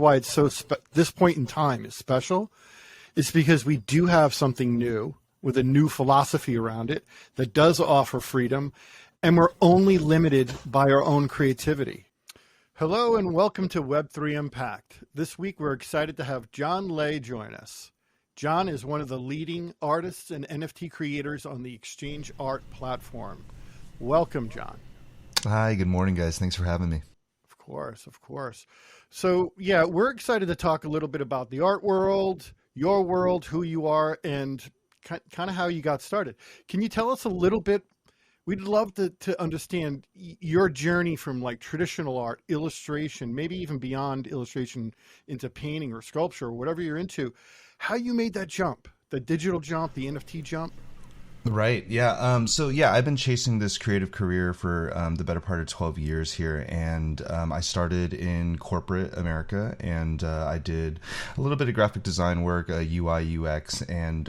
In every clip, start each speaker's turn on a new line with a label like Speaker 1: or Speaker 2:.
Speaker 1: why it's this point in time is special. It's because we do have something new with a new philosophy around it that does offer freedom, and we're only limited by our own creativity. Hello and welcome to Web3 Unpacked. This week we're excited to have John Lêsee join us. John is one of the leading artists and NFT creators on the Exchange Art platform. Welcome, John.
Speaker 2: Hi, good morning, guys. Thanks for having me.
Speaker 1: Of course. So, yeah, we're excited to talk a little bit about the art world, your world, who you are, and kind of how you got started. Can you tell us a little bit? We'd love to understand your journey from like traditional art, illustration, maybe even beyond illustration into painting or sculpture or whatever you're into, how you made that jump, the digital jump, the NFT jump.
Speaker 2: Right. Yeah. So I've been chasing this creative career for the better part of 12 years here. And I started in corporate America, and I did a little bit of graphic design work, UI, UX, and,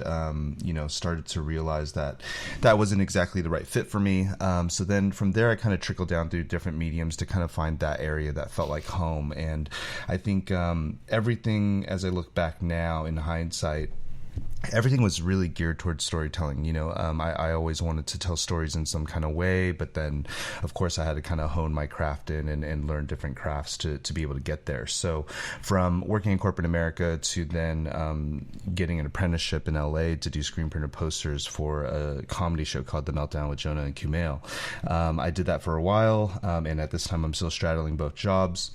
Speaker 2: started to realize that wasn't exactly the right fit for me. So then from there, I kind of trickled down through different mediums to kind of find that area that felt like home. And I think everything, as I look back now in hindsight, everything was really geared towards storytelling. I always wanted to tell stories in some kind of way, but then of course I had to kind of hone my craft in and learn different crafts to be able to get there. So from working in corporate America to then getting an apprenticeship in LA to do screen printed posters for a comedy show called The Meltdown with Jonah and Kumail. I did that for a while, and at this time I'm still straddling both jobs.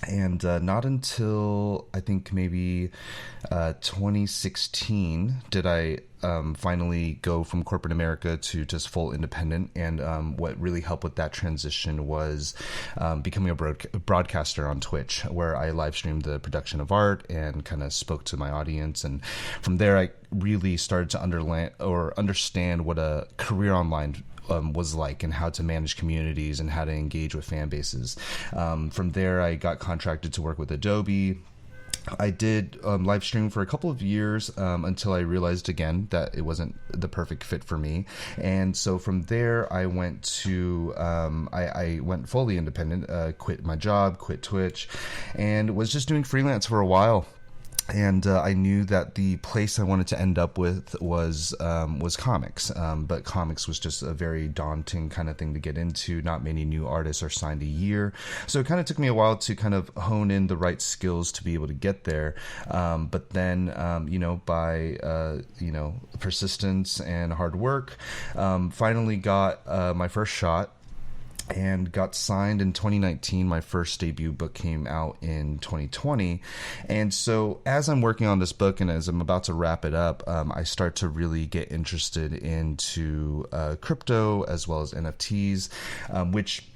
Speaker 2: And not until I think maybe 2016 did I finally go from corporate America to just full independent. And what really helped with that transition was becoming a broadcaster on Twitch, where I live streamed the production of art and kind of spoke to my audience. And from there, I really started to understand what a career online was like, and how to manage communities and how to engage with fan bases. From there, I got contracted to work with Adobe. I did live stream for a couple of years until I realized again that it wasn't the perfect fit for me. And so from there, I went to I went fully independent, quit my job, quit Twitch, and was just doing freelance for a while. And I knew that the place I wanted to end up with was comics, but comics was just a very daunting kind of thing to get into. Not many new artists are signed a year, so it kind of took me a while to kind of hone in the right skills to be able to get there. But then, by persistence and hard work, finally got my first shot. And got signed in 2019. My first debut book came out in 2020. And so as I'm working on this book and as I'm about to wrap it up, I start to really get interested into crypto as well as NFTs, which,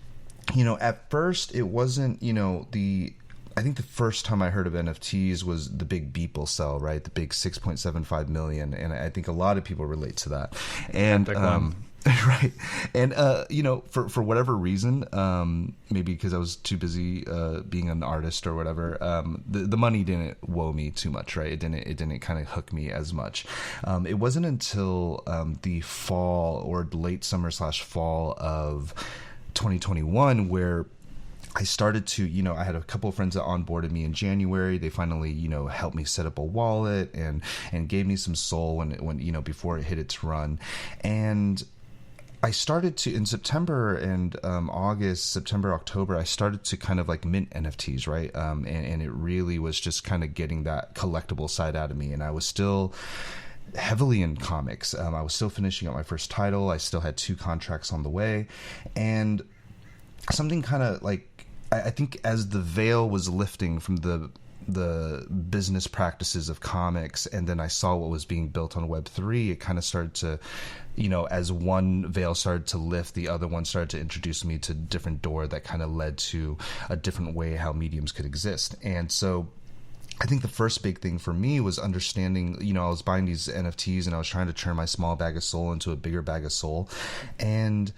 Speaker 2: at first it wasn't, I think the first time I heard of NFTs was the big Beeple sell, right? The big 6.75 million. And I think a lot of people relate to that. And, right. And, for whatever reason, maybe because I was too busy being an artist or whatever, the money didn't woe me too much, right? It didn't kind of hook me as much. It wasn't until the fall or late summer / fall of 2021 where I started to, I had a couple of friends that onboarded me in January. They finally, helped me set up a wallet and gave me some soul when before it hit its run. And I started to, in September and September, October, I started to kind of like mint NFTs, right? And it really was just kind of getting that collectible side out of me. And I was still heavily in comics. I was still finishing up my first title. I still had 2 contracts on the way. And something kind of like, I think as the veil was lifting from the business practices of comics, and then I saw what was being built on Web3, it kind of started to, as one veil started to lift, the other one started to introduce me to a different door that kind of led to a different way how mediums could exist. And so I think the first big thing for me was understanding, I was buying these NFTs and I was trying to turn my small bag of soul into a bigger bag of soul. And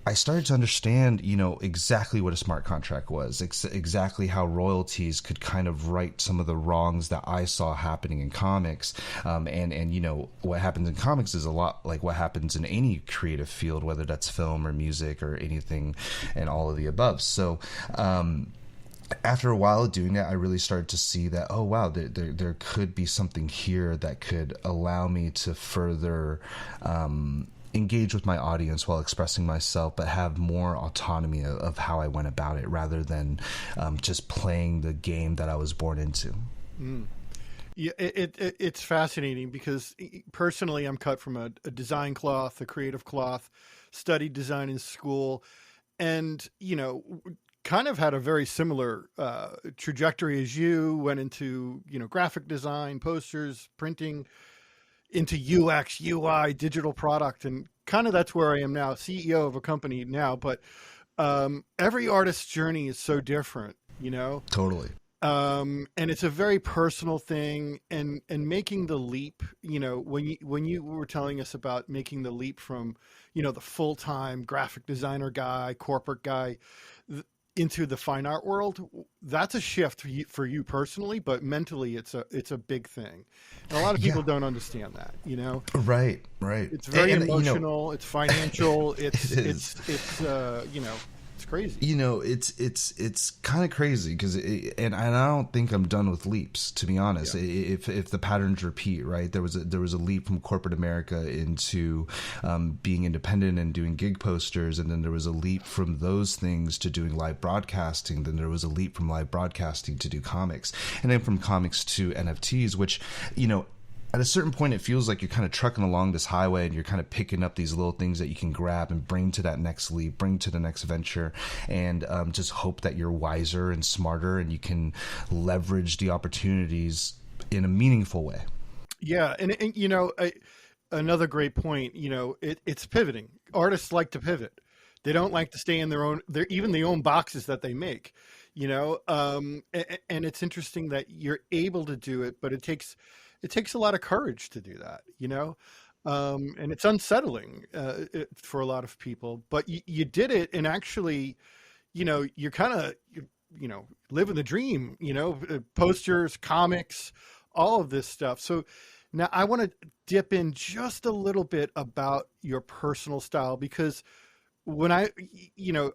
Speaker 2: I started to understand, exactly what a smart contract was, exactly how royalties could kind of right some of the wrongs that I saw happening in comics. And what happens in comics is a lot like what happens in any creative field, whether that's film or music or anything and all of the above. So, after a while of doing that, I really started to see that, oh wow, there could be something here that could allow me to further engage with my audience while expressing myself, but have more autonomy of how I went about it, rather than just playing the game that I was born into.
Speaker 1: Yeah, it's fascinating because personally, I'm cut from a design cloth, a creative cloth, studied design in school, and kind of had a very similar trajectory as you. Went into graphic design, posters, printing, into UX, UI, digital product, and kind of that's where I am now, CEO of a company now. But every artist's journey is so different,
Speaker 2: Totally.
Speaker 1: And it's a very personal thing, and making the leap, when you were telling us about making the leap from the full-time graphic designer guy, corporate guy, into the fine art world, that's a shift for you personally, but mentally it's a big thing, and a lot of people don't understand that.
Speaker 2: Right.
Speaker 1: It's very emotional, it's financial, it's crazy.
Speaker 2: It's kind of crazy because, and I don't think I'm done with leaps, to be honest. Yeah. If the patterns repeat, right? There was a leap from corporate America into being independent and doing gig posters, and then there was a leap from those things to doing live broadcasting. Then there was a leap from live broadcasting to do comics, and then from comics to NFTs, which at a certain point, it feels like you're kind of trucking along this highway and you're kind of picking up these little things that you can grab and bring to that next leap, bring to the next venture, and just hope that you're wiser and smarter and you can leverage the opportunities in a meaningful way.
Speaker 1: Yeah. And another great point, it's pivoting. Artists like to pivot. They don't like to stay in their own boxes that they make, and it's interesting that you're able to do it, but it takes a lot of courage to do that, and it's unsettling for a lot of people, but you did it. And actually, you're kind of, living the dream, posters, comics, all of this stuff. So now I want to dip in just a little bit about your personal style, because when I,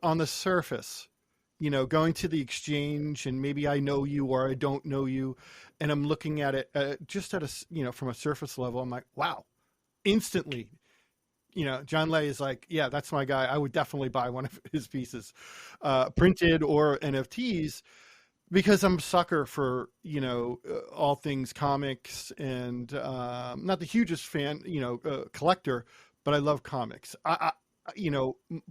Speaker 1: on the surface, going to the exchange, and maybe I know you or I don't know you, and I'm looking at it just at a, from a surface level, I'm like, wow, instantly, John Lêsee is like, yeah, that's my guy. I would definitely buy one of his pieces, printed or NFTs, because I'm a sucker for, all things comics, and not the hugest fan, collector, but I love comics. I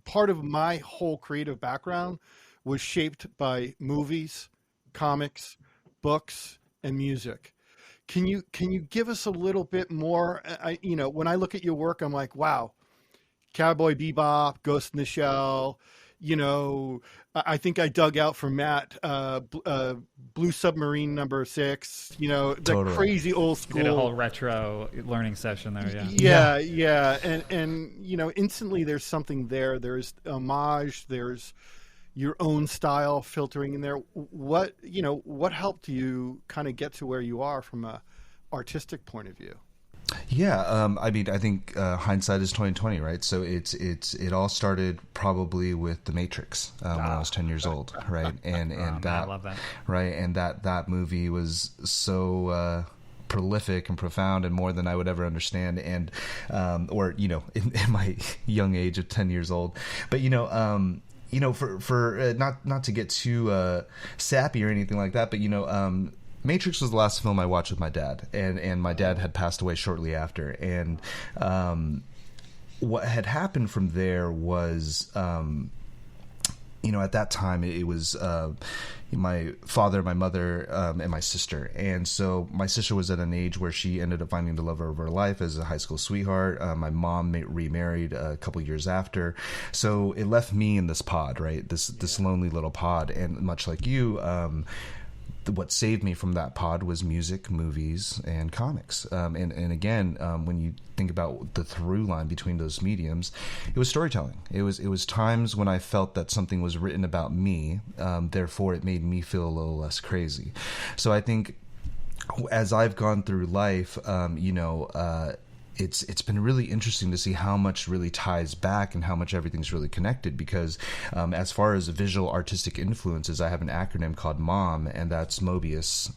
Speaker 1: part of my whole creative background was shaped by movies, comics, books, and music. Can you give us a little bit more? When I look at your work, I'm like, wow, Cowboy Bebop, Ghost in the Shell. I think I dug out from Matt, Blue Submarine #6. The
Speaker 2: Totally.
Speaker 1: crazy old school.
Speaker 3: Did a whole retro learning session there.
Speaker 1: Yeah. And instantly there's something there. There's homage. There's your own style filtering in there. What helped you kind of get to where you are from a artistic point of view?
Speaker 2: Yeah, I think hindsight is 20/20, right? So it all started probably with The Matrix when I was 10 years old, right? And that,
Speaker 3: I love that,
Speaker 2: right? And that movie was so prolific and profound, and more than I would ever understand, and in my young age of 10 years old, but for not to get too sappy or anything like that, but Matrix was the last film I watched with my dad, and my dad had passed away shortly after. And what had happened from there was, at that time it was my father, my mother, and my sister. And so my sister was at an age where she ended up finding the love of her life as a high school sweetheart. My mom remarried a couple years after. So it left me in this pod, right? This lonely little pod. And much like you, what saved me from that pod was music, movies, and comics. And again, when you think about the through line between those mediums, it was storytelling. It was times when I felt that something was written about me, therefore it made me feel a little less crazy. So I think as I've gone through life, it's been really interesting to see how much really ties back and how much everything's really connected, because as far as visual artistic influences, I have an acronym called MOM, and that's Mobius,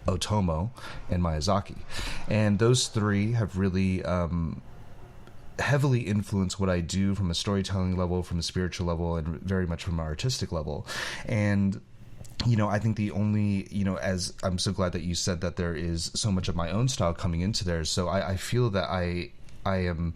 Speaker 2: Otomo, and Miyazaki. And those three have really heavily influenced what I do from a storytelling level, from a spiritual level, and very much from an artistic level. And I think the only, as I'm so glad that you said that there is so much of my own style coming into there. So I feel that I am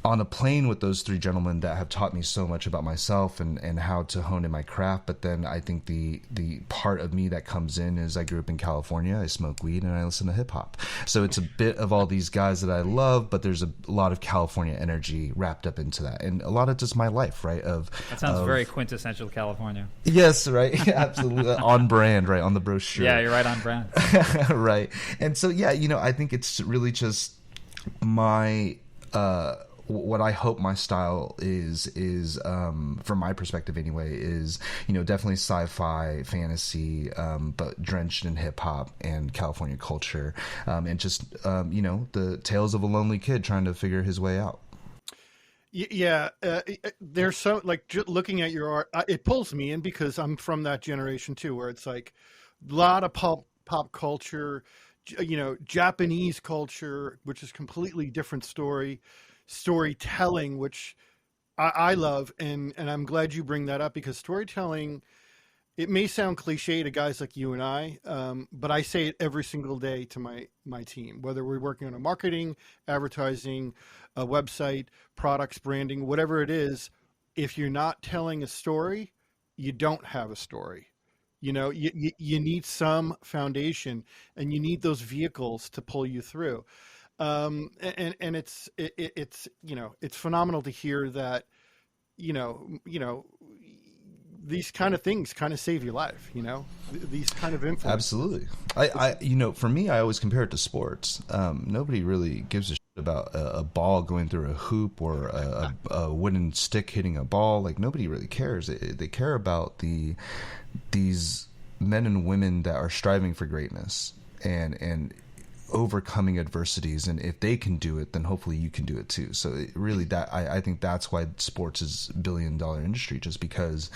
Speaker 2: on a plane with those three gentlemen that have taught me so much about myself and how to hone in my craft. But then I think the part of me that comes in is I grew up in California, I smoke weed, and I listen to hip hop. So it's a bit of all these guys that I love, but there's a lot of California energy wrapped up into that. And a lot of just my life, right?
Speaker 3: That sounds very quintessential California.
Speaker 2: Yes, right. Absolutely. On brand, right? On the brochure.
Speaker 3: Yeah, you're right on brand.
Speaker 2: Right. And so, yeah, I think it's really just my what I hope my style is from my perspective anyway, is definitely sci-fi, fantasy, but drenched in hip-hop and California culture, and just the tales of a lonely kid trying to figure his way out.
Speaker 1: Yeah, there's so, like, looking at your art, it pulls me in because I'm from that generation too, where it's like a lot of pop culture, Japanese culture, which is completely different storytelling, which I love, and I'm glad you bring that up, because storytelling, it may sound cliche to guys like you and I, but I say it every single day to my team, whether we're working on a marketing, advertising, a website, products, branding, whatever it is. If you're not telling a story, you don't have a story. You need some foundation, and you need those vehicles to pull you through. And it's phenomenal to hear that, these kind of things kind of save your life, these kind of influences.
Speaker 2: Absolutely. For me, I always compare it to sports. Nobody really gives a shit about a ball going through a hoop or a wooden stick hitting a ball. Like, nobody really cares. They care about these men and women that are striving for greatness and overcoming adversities, and if they can do it, then hopefully you can do it too. So I think that's why sports is $1 billion industry, just because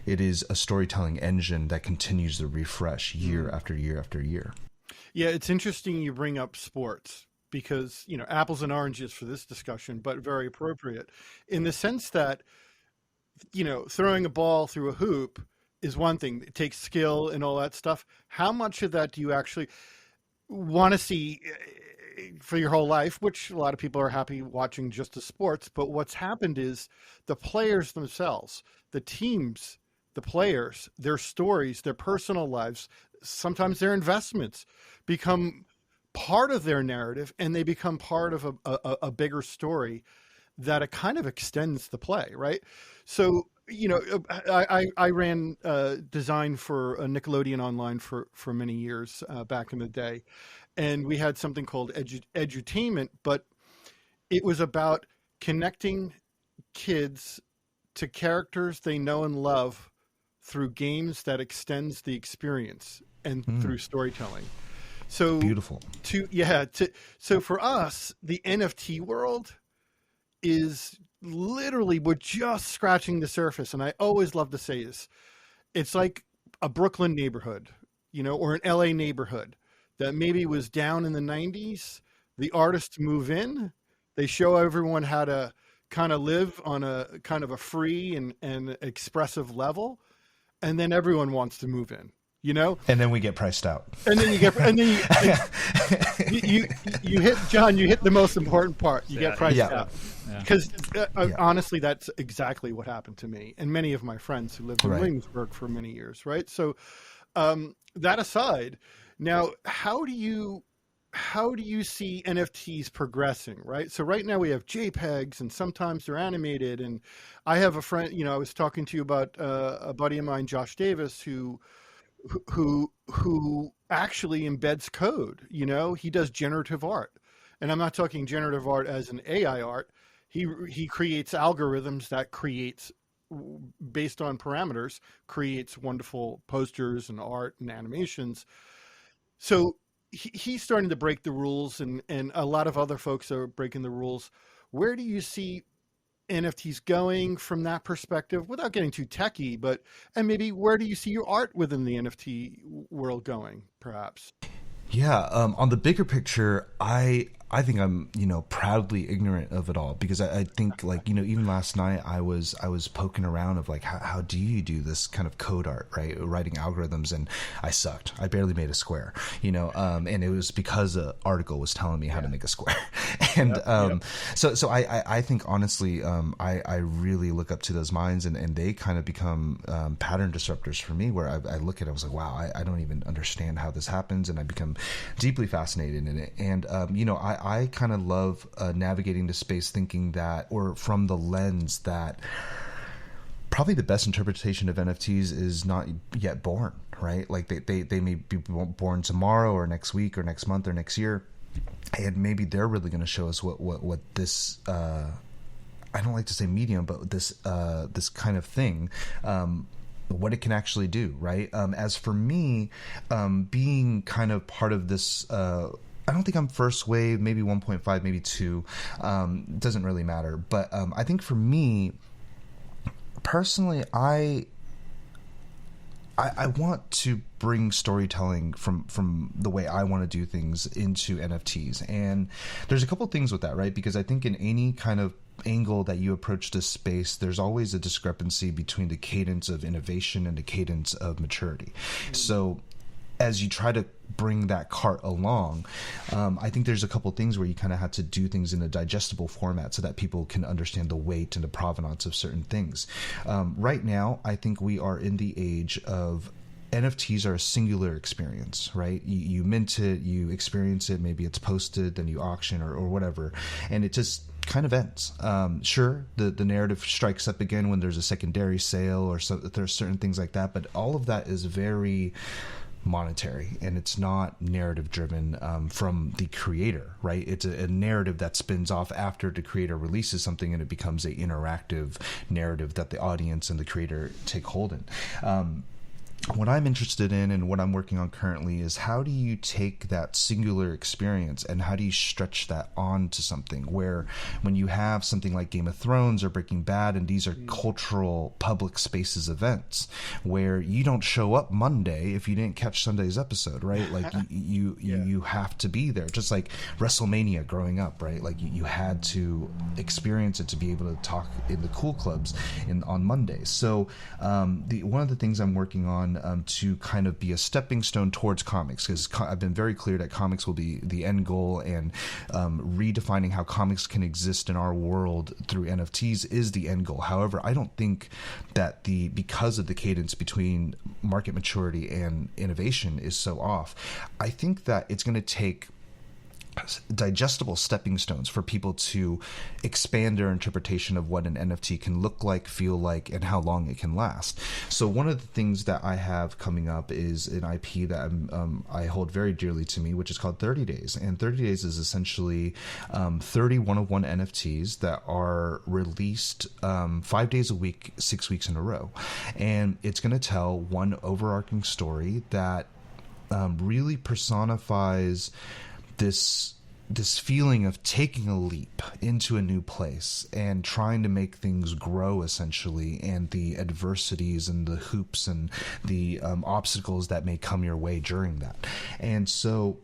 Speaker 2: it is a storytelling engine that continues to refresh year after year after year.
Speaker 1: Yeah, it's interesting you bring up sports, because apples and oranges for this discussion, but very appropriate in the sense that throwing a ball through a hoop is one thing. It takes skill and all that stuff. How much of that do you actually want to see for your whole life, which a lot of people are happy watching just the sports? But what's happened is the players themselves, the teams, the players, their stories, their personal lives, sometimes their investments become part of their narrative, and they become part of a bigger story that it kind of extends the play, right? So, I ran design for a Nickelodeon Online for many years back in the day, and we had something called edutainment, but it was about connecting kids to characters they know and love through games that extends the experience and through storytelling. So
Speaker 2: beautiful.
Speaker 1: So for us, the NFT world is literally, we're just scratching the surface. And I always love to say this. It's like a Brooklyn neighborhood, or an LA neighborhood that maybe was down in the 90s. The artists move in, they show everyone how to kind of live on a kind of a free and expressive level. And then everyone wants to move in,
Speaker 2: And then we get priced out.
Speaker 1: And then you hit, John, you hit the most important part. You get priced out. Because honestly, that's exactly what happened to me and many of my friends who lived in Williamsburg for many years, right? So that aside, now how do you see NFTs progressing, right? So right now we have JPEGs, and sometimes they're animated. And I have a friend, I was talking to you about a buddy of mine, Josh Davis, who actually embeds code. He does generative art, and I'm not talking generative art as an AI art. He creates algorithms that creates, based on parameters, creates wonderful posters and art and animations. So he's starting to break the rules, and a lot of other folks are breaking the rules. Where do you see NFTs going from that perspective, without getting too techy, and maybe where do you see your art within the NFT world going, perhaps?
Speaker 2: Yeah, on the bigger picture, I think I'm, proudly ignorant of it all, because I think, like, even last night I was poking around of like, how do you do this kind of code art, right? Writing algorithms, and I sucked. I barely made a square, and it was because an article was telling me how to make a square. And so I think, honestly, I really look up to those minds, and they kind of become pattern disruptors for me, where I look at it, I was like, wow, I don't even understand how this happens, and I become deeply fascinated in it. And I kind of love navigating the space, thinking that, or from the lens that probably the best interpretation of NFTs is not yet born, right? Like they may be born tomorrow or next week or next month or next year, and maybe they're really going to show us what this I don't like to say medium, but this kind of thing, what it can actually do, right? As for me, being kind of part of this, I don't think I'm first wave, maybe 1.5, maybe 2. Doesn't really matter. But I think for me, personally, I want to bring storytelling from the way I want to do things into NFTs. And there's a couple things with that, right? Because I think in any kind of angle that you approach this space, there's always a discrepancy between the cadence of innovation and the cadence of maturity. So as you try to bring that cart along, I think there's a couple things where you kind of have to do things in a digestible format so that people can understand the weight and the provenance of certain things. Right now, I think we are in the age of NFTs are a singular experience, right? You mint it, you experience it, maybe it's posted, then you auction or whatever, and it just kind of ends. Sure, the narrative strikes up again when there's a secondary sale or there's certain things like that, but all of that is very monetary, and it's not narrative driven from the creator, right? It's a narrative that spins off after the creator releases something, and it becomes a interactive narrative that the audience and the creator take hold in. What I'm interested in and what I'm working on currently is how do you take that singular experience and how do you stretch that on to something where when you have something like Game of Thrones or Breaking Bad, and these are cultural public spaces events where you don't show up Monday if you didn't catch Sunday's episode, right? Like you have to be there, just like WrestleMania growing up, right? Like you had to experience it to be able to talk in the cool clubs on Mondays. So one of the things I'm working on to kind of be a stepping stone towards comics, because I've been very clear that comics will be the end goal, and redefining how comics can exist in our world through NFTs is the end goal. However, I don't think that because of the cadence between market maturity and innovation is so off, I think that it's going to take digestible stepping stones for people to expand their interpretation of what an NFT can look like, feel like, and how long it can last. So one of the things that I have coming up is an IP that I hold very dearly to me, which is called 30 Days. And 30 Days is essentially 30 one-of-one NFTs that are released 5 days a week, 6 weeks in a row. And it's going to tell one overarching story that really personifies this feeling of taking a leap into a new place and trying to make things grow, essentially, and the adversities and the hoops and the obstacles that may come your way during that. And so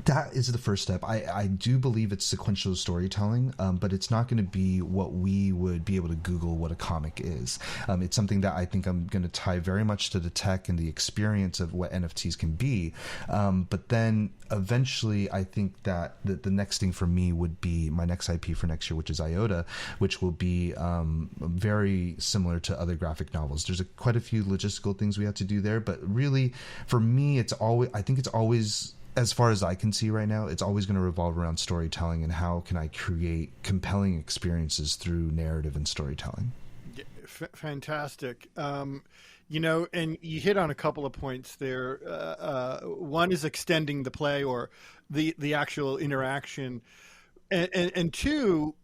Speaker 2: that is the first step. I do believe it's sequential storytelling, but it's not going to be what we would be able to Google what a comic is. It's something that I think I'm going to tie very much to the tech and the experience of what NFTs can be. But then eventually I think that the next thing for me would be my next IP for next year, which is IOTA, which will be very similar to other graphic novels. There's quite a few logistical things we have to do there, but really for me, I think it's always, as far as I can see right now, it's always going to revolve around storytelling and how can I create compelling experiences through narrative and storytelling.
Speaker 1: Fantastic. And you hit on a couple of points there. One is extending the play or the actual interaction. And two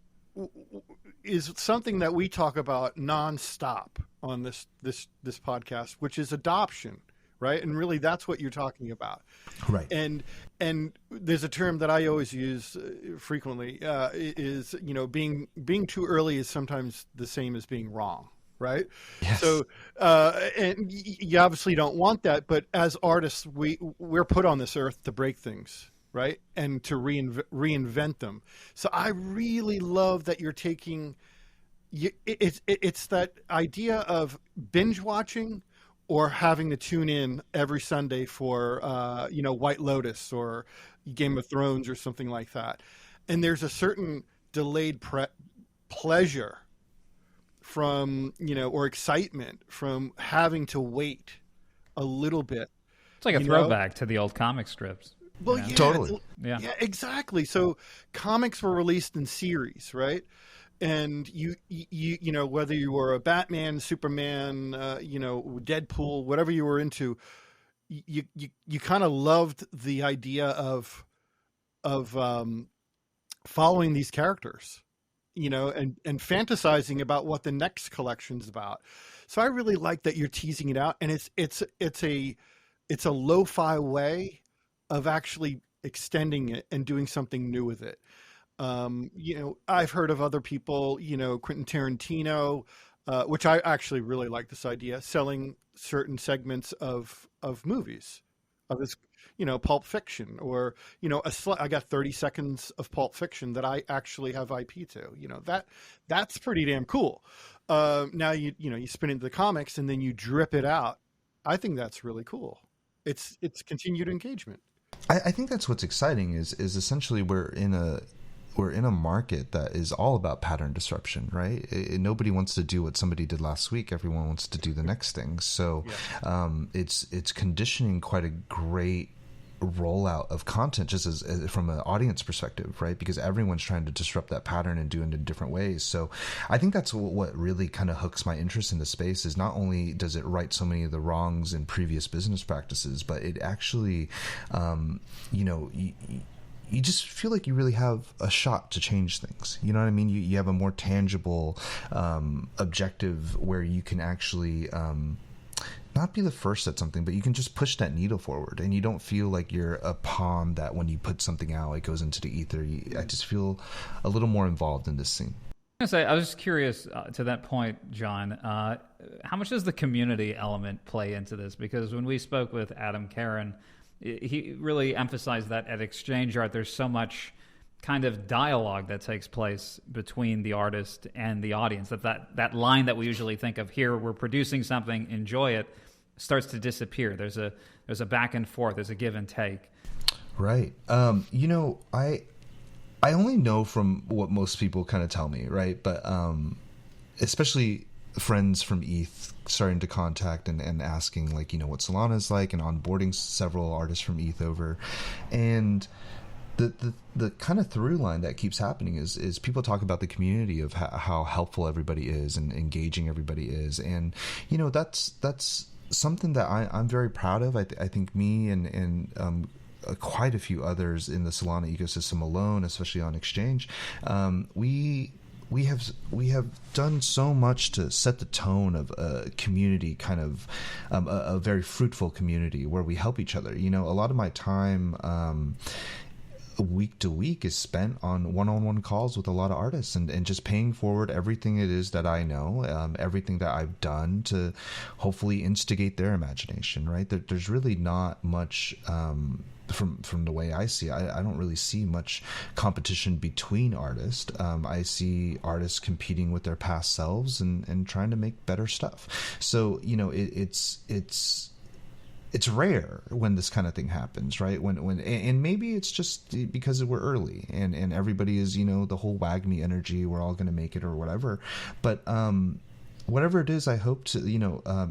Speaker 1: is something that we talk about nonstop on this podcast, which is adoption. right? And really, that's what you're talking about.
Speaker 2: Right.
Speaker 1: And there's a term that I always use frequently is, being too early is sometimes the same as being wrong, right?
Speaker 2: Yes.
Speaker 1: So and you obviously don't want that, but as artists, we're put on this earth to break things, right, and to reinvent them. So I really love that you're taking. It's that idea of binge watching or having to tune in every Sunday for White Lotus or Game of Thrones or something like that, and there's a certain delayed pleasure from or excitement from having to wait a little bit.
Speaker 3: It's like a throwback to the old comic strips.
Speaker 1: Well, yeah,
Speaker 2: totally.
Speaker 1: Yeah, exactly. So comics were released in series, right? And you whether you were a Batman, Superman, Deadpool, whatever you were into, you kind of loved the idea of following these characters, and fantasizing about what the next collection's about. So I really like that you're teasing it out, and it's a lo-fi way of actually extending it and doing something new with it. I've heard of other people, Quentin Tarantino, which I actually really like this idea, selling certain segments of movies, of this, Pulp Fiction, or, I got 30 seconds of Pulp Fiction that I actually have IP to, that's pretty damn cool. Now you spin into the comics and then you drip it out. I think that's really cool. It's continued engagement.
Speaker 2: I think that's what's exciting is essentially we're in a market that is all about pattern disruption, right? Nobody wants to do what somebody did last week. Everyone wants to do the next thing. So it's conditioning quite a great rollout of content just as from an audience perspective, right? Because everyone's trying to disrupt that pattern and do it in different ways. So I think that's what really kind of hooks my interest in the space is not only does it right so many of the wrongs in previous business practices, but it actually, you just feel like you really have a shot to change things. You know what I mean? You have a more tangible objective where you can actually not be the first at something, but you can just push that needle forward, and you don't feel like you're a pawn that when you put something out, it goes into the ether. I just feel a little more involved in this scene.
Speaker 3: I was just curious to that point, John, how much does the community element play into this? Because when we spoke with Adam Karen, he really emphasized that at Exchange Art, there's so much kind of dialogue that takes place between the artist and the audience, that line that we usually think of here, we're producing something, enjoy it, starts to disappear. There's a back and forth, there's a give and take.
Speaker 2: Right. I only know from what most people kind of tell me, right? But especially friends from ETH starting to contact and asking like, what Solana is like, and onboarding several artists from ETH over. And the kind of through line that keeps happening is people talk about the community of how helpful everybody is and engaging everybody is. And, that's something that I'm very proud of. I think me and quite a few others in the Solana ecosystem alone, especially on Exchange, we have done so much to set the tone of a community, kind of a very fruitful community where we help each other. A lot of my time week to week is spent on one-on-one calls with a lot of artists and just paying forward everything it is that I know, everything that I've done to hopefully instigate their imagination, right? There's really not much from the way I see it. I don't really see much competition between artists. I see artists competing with their past selves and trying to make better stuff. So, it's rare when this kind of thing happens, right? And maybe it's just because we're early and everybody is, the whole WAGMI energy, we're all going to make it or whatever. But whatever it is, I hope to,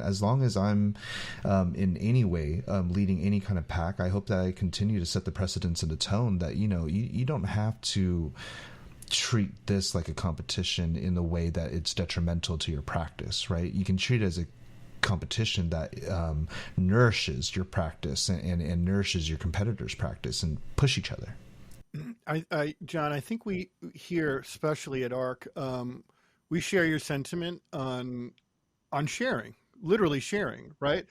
Speaker 2: as long as I'm in any way leading any kind of pack, I hope that I continue to set the precedence and the tone that, you don't have to treat this like a competition in the way that it's detrimental to your practice, right? You can treat it as a competition that nourishes your practice and nourishes your competitors' practice and push each other.
Speaker 1: John, I think we here, especially at ARC, we share your sentiment on sharing, literally sharing, right?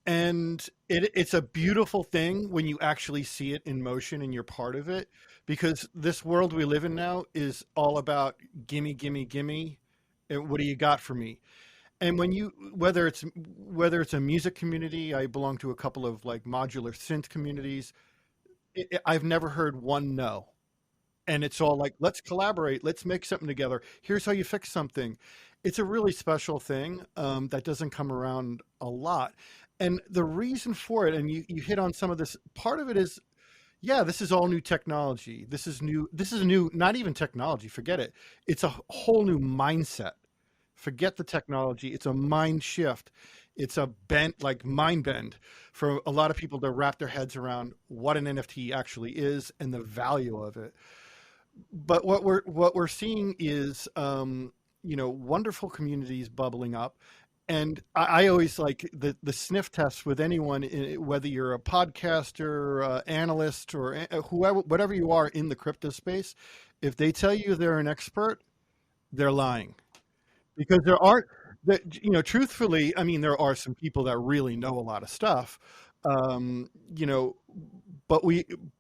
Speaker 1: And it's a beautiful thing when you actually see it in motion and you're part of it, because this world we live in now is all about gimme, gimme, gimme. And what do you got for me? And when you, whether it's a music community, I belong to a couple of like modular synth communities. I've never heard one no. And it's all like, let's collaborate, let's make something together. Here's how you fix something. It's a really special thing that doesn't come around a lot. And the reason for it, and you hit on some of this, part of it is, yeah, this is all new technology. This is new, not even technology, forget it. It's a whole new mindset. Forget the technology. It's a mind shift. It's a bent, like mind bend for a lot of people to wrap their heads around what an NFT actually is and the value of it. But what we're seeing is, wonderful communities bubbling up. And I always like the sniff test with anyone, whether you're a podcaster, analyst, or whoever, whatever you are in the crypto space. If they tell you they're an expert, they're lying, because there aren't. Truthfully, I mean, there are some people that really know a lot of stuff, um, you know, but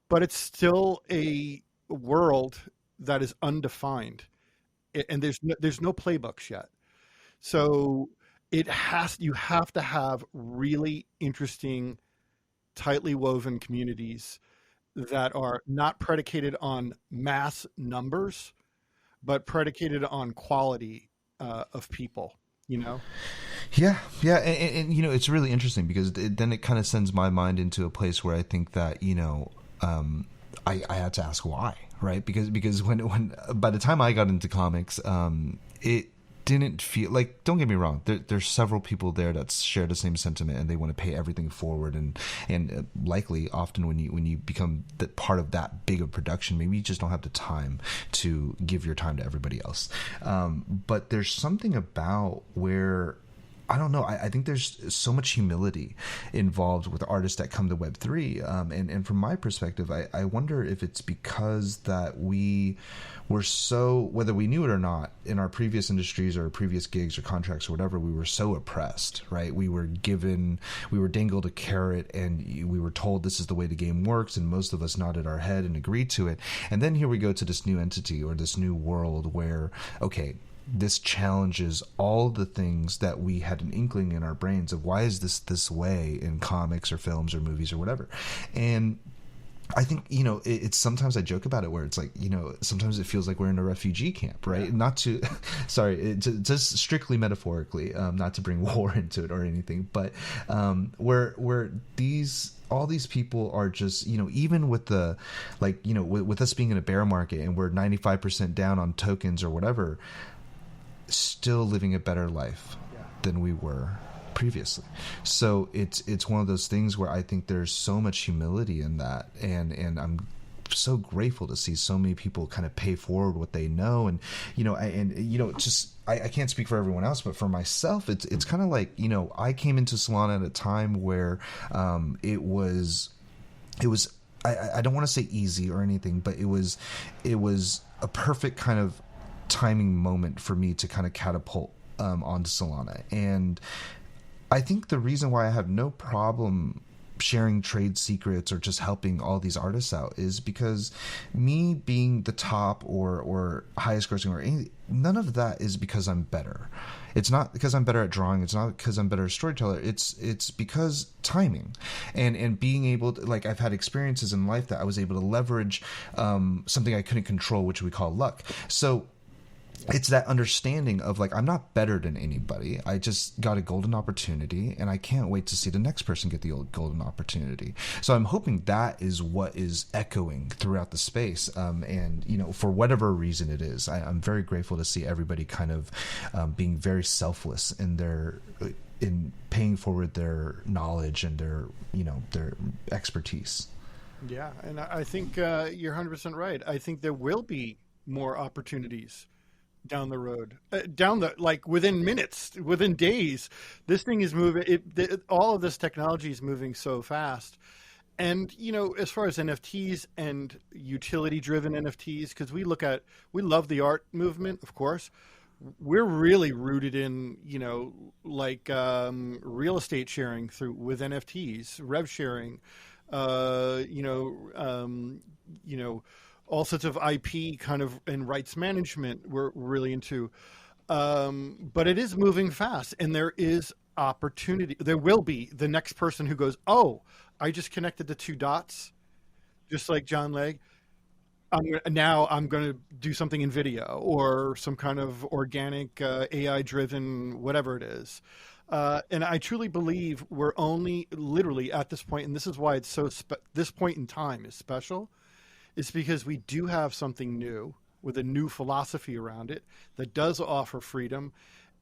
Speaker 1: but it's still a world that is undefined, and there's no playbooks yet. So you have to have really interesting, tightly woven communities that are not predicated on mass numbers, but predicated on quality of people. You know.
Speaker 2: Yeah, and it's really interesting because then it kind of sends my mind into a place where I think that I had to ask why, right? Because when by the time I got into comics, it didn't feel like, don't get me wrong, there's several people there that share the same sentiment and they want to pay everything forward, and likely often when you become part of that big of production, maybe you just don't have the time to give your time to everybody else. But there's something about where, I don't know. I think there's so much humility involved with artists that come to Web3. And from my perspective, I wonder if it's because that we were so, whether we knew it or not, in our previous industries or previous gigs or contracts or whatever, we were so oppressed, right? We were dangled a carrot and we were told this is the way the game works. And most of us nodded our head and agreed to it. And then here we go to this new entity or this new world where, okay, this challenges all the things that we had an inkling in our brains of why is this way in comics or films or movies or whatever. And I think, it's sometimes I joke about it where it's like, sometimes it feels like we're in a refugee camp, right? Yeah. Not to, sorry, just strictly metaphorically, not to bring war into it or anything, but where all these people are just, even with the, like, with us being in a bear market and we're 95% down on tokens or whatever, still living a better life than we were previously. So it's one of those things where I think there's so much humility in that, and I'm so grateful to see so many people kind of pay forward what they know. And I can't speak for everyone else, but for myself, it's kind of like, I came into Solana at a time where it was I don't want to say easy or anything, but it was a perfect kind of timing moment for me to kind of catapult onto Solana. And I think the reason why I have no problem sharing trade secrets or just helping all these artists out is because me being the top or highest grossing or anything, none of that is because I'm better. It's not because I'm better at drawing. It's not because I'm better as a storyteller. It's because timing and being able to, like, I've had experiences in life that I was able to leverage something I couldn't control, which we call luck. So it's that understanding of, like, I'm not better than anybody. I just got a golden opportunity, and I can't wait to see the next person get the golden opportunity. So I'm hoping that is what is echoing throughout the space. And, for whatever reason it is, I'm very grateful to see everybody kind of being very selfless in paying forward their knowledge and their expertise.
Speaker 1: Yeah, and I think you're 100% right. I think there will be more opportunities down the road, within minutes, within days. This thing is moving. All of this technology is moving so fast. And, as far as NFTs and utility driven NFTs, because we love the art movement, of course, we're really rooted in, like real estate sharing with NFTs, rev sharing, uh, you know, all sorts of IP kind of and rights management. We're really into, but it is moving fast, and there is opportunity. There will be the next person who goes, "Oh, I just connected the two dots," just like John Lêsee. Now I'm going to do something in video or some kind of organic AI driven whatever it is. And I truly believe we're only literally at this point, and this is why it's this point in time is special. It's because we do have something new with a new philosophy around it that does offer freedom,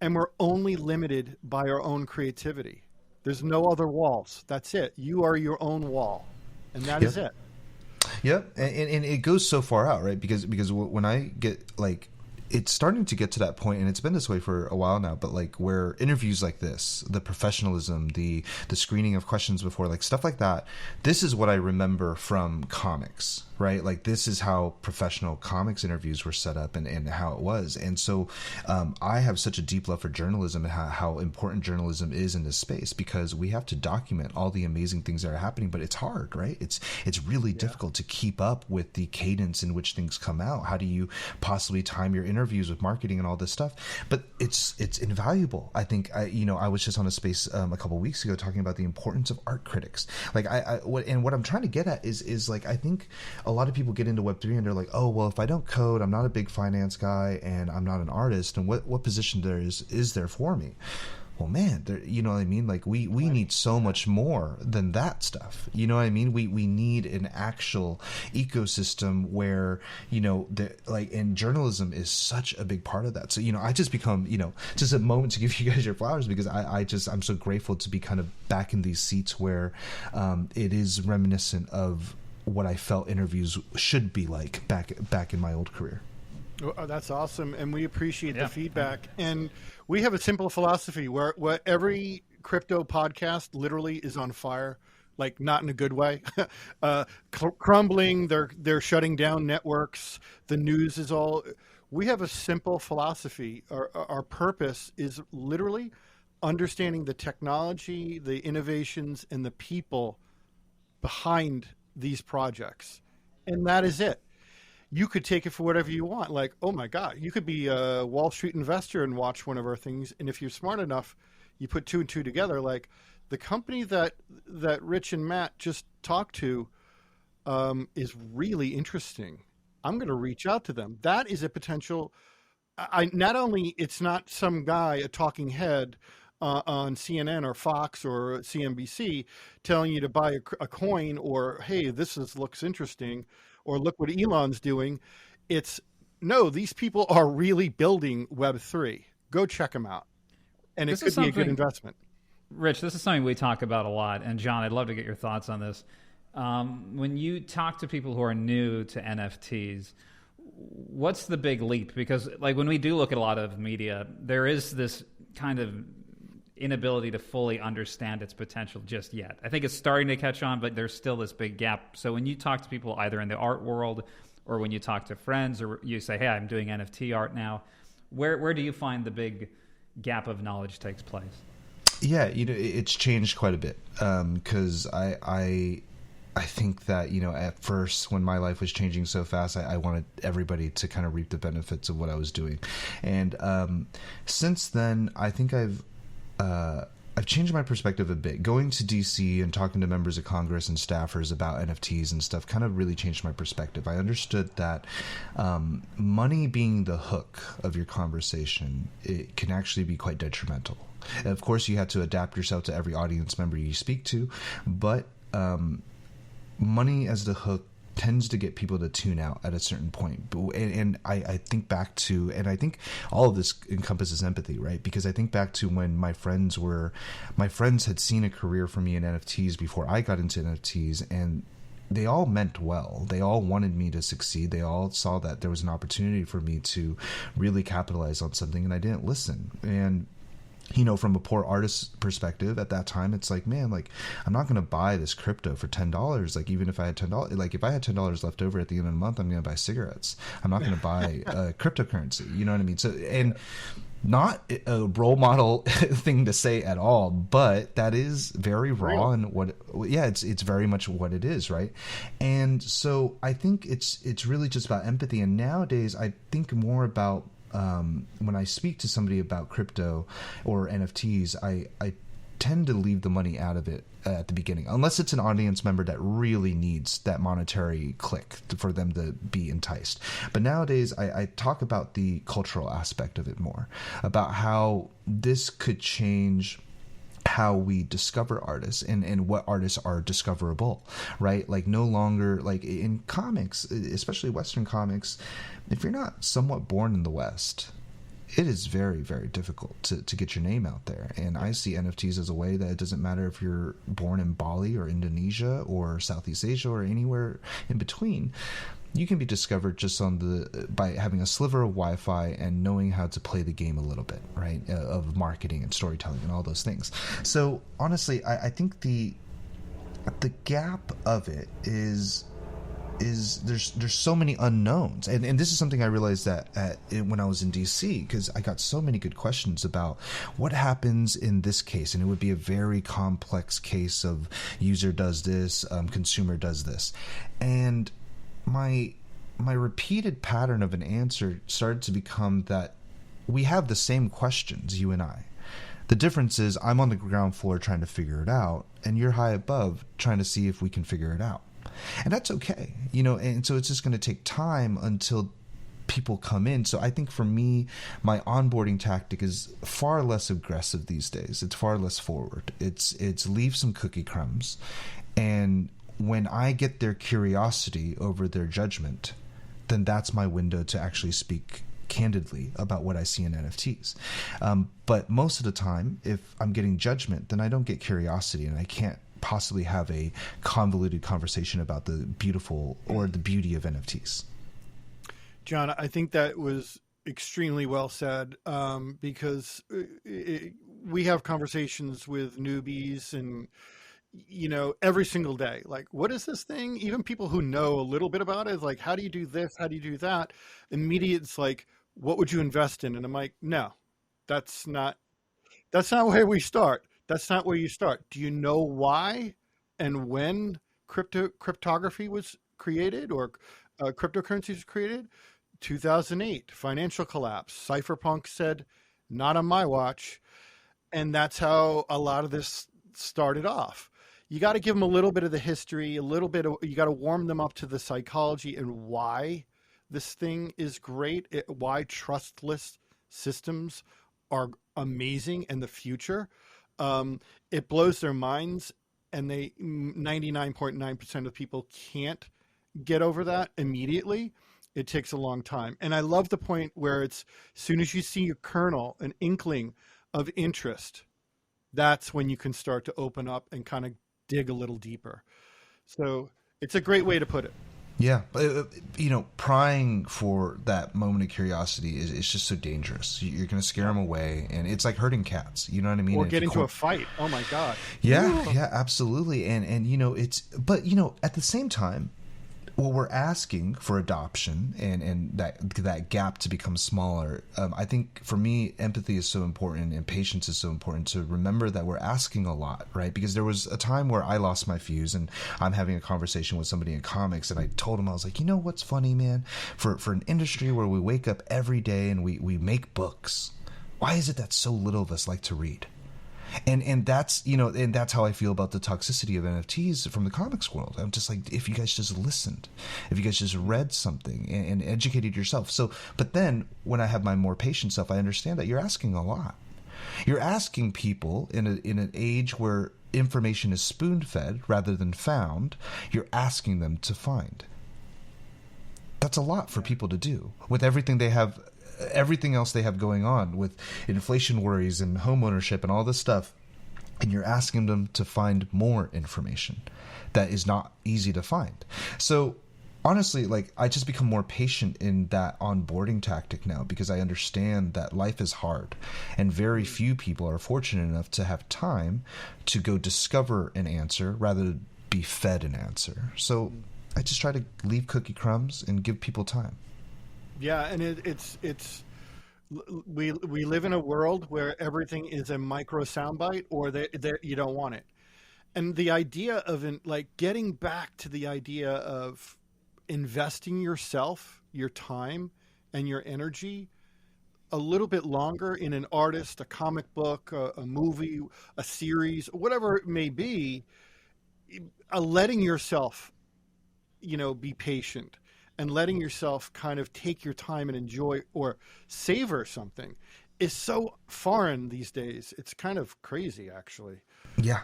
Speaker 1: and we're only limited by our own creativity. There's no other walls. That's it. You are your own wall, and that is it.
Speaker 2: Yep, and it goes so far out, right? Because when I get like, it's starting to get to that point, and it's been this way for a while now. But like, where interviews like this, the professionalism, the screening of questions before, like stuff like that. This is what I remember from comics, right? Like this is how professional comics interviews were set up and how it was. And so I have such a deep love for journalism and how important journalism is in this space, because we have to document all the amazing things that are happening, but it's hard, right? It's really difficult to keep up with the cadence in which things come out. How do you possibly time your interviews with marketing and all this stuff? But it's invaluable. I think I was just on a space a couple of weeks ago talking about the importance of art critics. Like what I'm trying to get at is like, I think a lot of people get into Web3 and they're like, oh, well, if I don't code, I'm not a big finance guy and I'm not an artist, and what position is there for me? Well, man, you know what I mean? Like we need so much more than that stuff. You know what I mean? We need an actual ecosystem where, and journalism is such a big part of that. So, I just become, just a moment to give you guys your flowers, because I'm so grateful to be kind of back in these seats where it is reminiscent of what I felt interviews should be like back in my old career.
Speaker 1: Oh, that's awesome, and we appreciate the feedback. And we have a simple philosophy where every crypto podcast literally is on fire, like not in a good way, crumbling. They're shutting down networks. The news is all. We have a simple philosophy. Our purpose is literally understanding the technology, the innovations, and the people behind these projects, and that is it. You could take it for whatever you want. Like, oh my God, you could be a Wall Street investor and watch one of our things. And if you're smart enough, you put two and two together. Like the company that Rich and Matt just talked to is really interesting. I'm going to reach out to them. That is a potential. Not only it's not some guy, a talking head on CNN or Fox or CNBC telling you to buy a coin, or, hey, looks interesting, or look what Elon's doing. It's no, these people are really building Web3. Go check them out. And it could be a good investment.
Speaker 3: Rich, this is something we talk about a lot. And John, I'd love to get your thoughts on this. When you talk to people who are new to NFTs, what's the big leap? Because like when we do look at a lot of media, there is this kind of inability to fully understand its potential just yet. I think it's starting to catch on, but there's still this big gap. So when you talk to people either in the art world or when you talk to friends or you say, hey, I'm doing NFT art now, where do you find the big gap of knowledge takes place?
Speaker 2: Yeah, it's changed quite a bit, because I think that, at first when my life was changing so fast, I wanted everybody to kind of reap the benefits of what I was doing. And since then, I think I've changed my perspective a bit. Going to DC and talking to members of Congress and staffers about NFTs and stuff kind of really changed my perspective. I understood that money being the hook of your conversation, it can actually be quite detrimental. And of course, you have to adapt yourself to every audience member you speak to, but money as the hook tends to get people to tune out at a certain point. And I think back to, and I think all of this encompasses empathy, right? Because I think back to when my friends had seen a career for me in NFTs before I got into NFTs, and they all meant well. They all wanted me to succeed. They all saw that there was an opportunity for me to really capitalize on something, and I didn't listen. And from a poor artist perspective at that time, it's like, man, like, I'm not going to buy this crypto for $10. Like, even if I had $10, like if I had $10 left over at the end of the month, I'm going to buy cigarettes. I'm not going to buy cryptocurrency. You know what I mean? So, and not a role model thing to say at all, but that is very raw and it's very much what it is. Right. And so I think it's really just about empathy. And nowadays I think more about, when I speak to somebody about crypto or NFTs, I tend to leave the money out of it at the beginning, unless it's an audience member that really needs that monetary click for them to be enticed. But nowadays, I talk about the cultural aspect of it more, about how this could change how we discover artists and what artists are discoverable, right? Like, no longer, like in comics, especially Western comics, if you're not somewhat born in the West, it is very, very difficult to get your name out there. And I see NFTs as a way that it doesn't matter if you're born in Bali or Indonesia or Southeast Asia or anywhere in between. You can be discovered just by having a sliver of Wi-Fi and knowing how to play the game a little bit, right? Of marketing and storytelling and all those things. So honestly, I think the gap of it is there's so many unknowns, and this is something I realized that when I was in DC, because I got so many good questions about what happens in this case, and it would be a very complex case of user does this, consumer does this, and my repeated pattern of an answer started to become that we have the same questions, you and I. The difference is I'm on the ground floor trying to figure it out, and you're high above trying to see if we can figure it out. And that's okay, and so it's just going to take time until people come in. So I think for me, my onboarding tactic is far less aggressive these days. It's far less forward. It's leave some cookie crumbs, and when I get their curiosity over their judgment, then that's my window to actually speak candidly about what I see in NFTs. But most of the time, if I'm getting judgment, then I don't get curiosity, and I can't possibly have a convoluted conversation about the beautiful or the beauty of NFTs.
Speaker 1: John, I think that was extremely well said, because we have conversations with newbies and every single day, like, what is this thing? Even people who know a little bit about it is like, how do you do this? How do you do that? Immediately it's like, what would you invest in? And I'm like, no, that's not where we start. That's not where you start. Do you know why and when cryptography was created, or cryptocurrency was created? 2008, financial collapse. Cypherpunk said, not on my watch. And that's how a lot of this started off. You got to give them a little bit of the history, you got to warm them up to the psychology and why this thing is great, why trustless systems are amazing in the future. It blows their minds, and 99.9% of people can't get over that immediately. It takes a long time. And I love the point where it's, as soon as you see a kernel, an inkling of interest, that's when you can start to open up and kind of dig a little deeper. So it's a great way to put it.
Speaker 2: Yeah. Prying for that moment of curiosity is just so dangerous. You're going to scare them away, and it's like herding cats. You know what I mean?
Speaker 1: Or get into a fight. Oh my God.
Speaker 2: Yeah, absolutely. And but at the same time, what we're asking for adoption and that gap to become smaller, I think for me, empathy is so important and patience is so important, to remember that we're asking a lot, right? Because there was a time where I lost my fuse, and I'm having a conversation with somebody in comics, and I told him, I was like, what's funny, man? For an industry where we wake up every day and we make books, why is it that so little of us like to read? And that's and that's how I feel about the toxicity of NFTs from the comics world. I'm just like, if you guys just listened, if you guys just read something and educated yourself. So, but then when I have my more patient self, I understand that you're asking a lot. You're asking people in an age where information is spoon-fed rather than found. You're asking them to find. That's a lot for people to do with everything they have. Everything else they have going on with inflation worries and home ownership and all this stuff, and you're asking them to find more information that is not easy to find. So honestly, like, I just become more patient in that onboarding tactic now, because I understand that life is hard and very few people are fortunate enough to have time to go discover an answer rather than be fed an answer. So I just try to leave cookie crumbs and give people time.
Speaker 1: Yeah, and we live in a world where everything is a micro soundbite, or that you don't want it. And the idea of like getting back to the idea of investing yourself, your time, and your energy a little bit longer in an artist, a comic book, a movie, a series, whatever it may be, letting yourself, be patient and letting yourself kind of take your time and enjoy or savor something is so foreign these days. It's kind of crazy, actually.
Speaker 2: Yeah.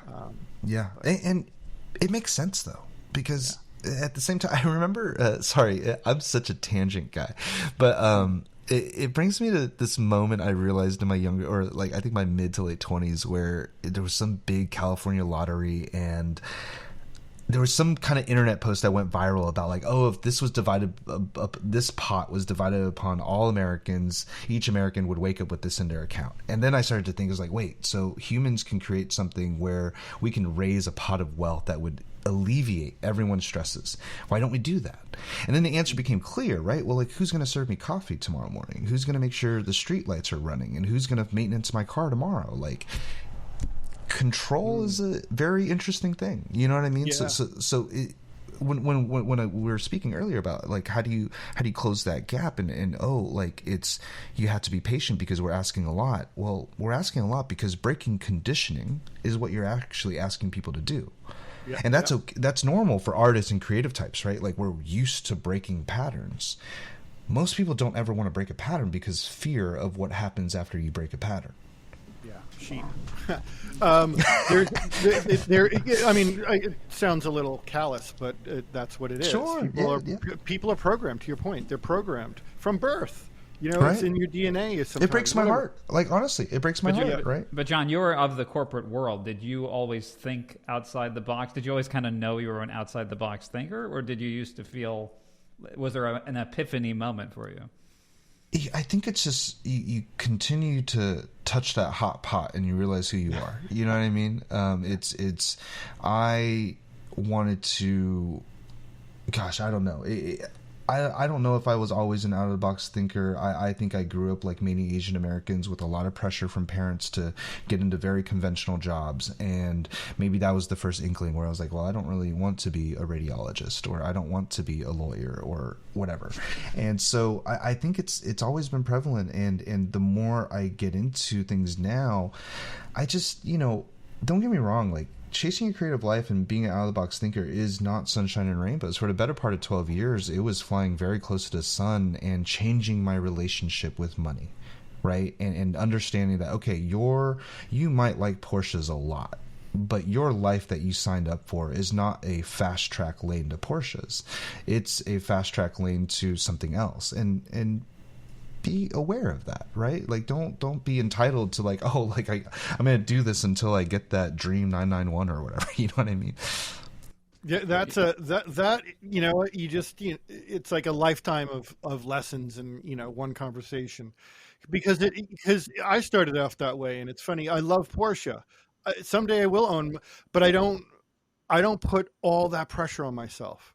Speaker 2: Yeah. And it makes sense, though, because at the same time, I remember, sorry, I'm such a tangent guy, but it brings me to this moment I realized in my younger, or like, I think my mid to late 20s, where there was some big California lottery, and there was some kind of internet post that went viral about, like, oh, if this was divided up, this pot was divided upon all Americans, each American would wake up with this in their account. And then I started to think, I was like, wait, so humans can create something where we can raise a pot of wealth that would alleviate everyone's stresses. Why don't we do that? And then the answer became clear, right? Well, like, who's going to serve me coffee tomorrow morning? Who's going to make sure the street lights are running? And who's going to maintenance my car tomorrow? Like, control is a very interesting thing. You know what I mean?
Speaker 1: Yeah.
Speaker 2: So when we were speaking earlier about, like, how do you close that gap, and like, it's, you have to be patient because we're asking a lot. Well, we're asking a lot because breaking conditioning is what you're actually asking people to do. Yeah, and that's okay. That's normal for artists and creative types, right? Like, we're used to breaking patterns. Most people don't ever want to break a pattern because fear of what happens after you break a pattern.
Speaker 1: Sheep. I mean, it sounds a little callous, but that's what it is.
Speaker 2: Sure.
Speaker 1: People are programmed. To your point, they're programmed from birth.
Speaker 2: Right.
Speaker 1: It's in your DNA.
Speaker 2: It breaks my heart. Like, honestly, it breaks my heart. Right.
Speaker 3: But John, you're of the corporate world. Did you always think outside the box? Did you always kind of know you were an outside the box thinker, or did you used to feel? Was there an epiphany moment for you?
Speaker 2: I think it's just you continue to touch that hot pot and you realize who you are. You know what I mean? I wanted to, gosh, I don't know. I don't know if I was always an out of the box thinker. I think I grew up like many Asian Americans with a lot of pressure from parents to get into very conventional jobs. And maybe that was the first inkling where I was like, well, I don't really want to be a radiologist, or I don't want to be a lawyer, or whatever. And so I think it's always been prevalent. And the more I get into things now, I just, don't get me wrong, like, chasing a creative life and being an out-of-the-box thinker is not sunshine and rainbows. For the better part of 12 years, it was flying very close to the sun and changing my relationship with money, right? And understanding that, okay, you might like Porsches a lot, but your life that you signed up for is not a fast-track lane to Porsches. It's a fast-track lane to something else. And be aware of that, right? Like, don't be entitled to, like, oh, like, I'm gonna do this until I get that dream 991 or whatever. You know what I mean?
Speaker 1: Yeah, that's you just, it's like a lifetime of lessons and, one conversation, because I started off that way. And it's funny, I love Porsche. Someday I will own, but I don't put all that pressure on myself.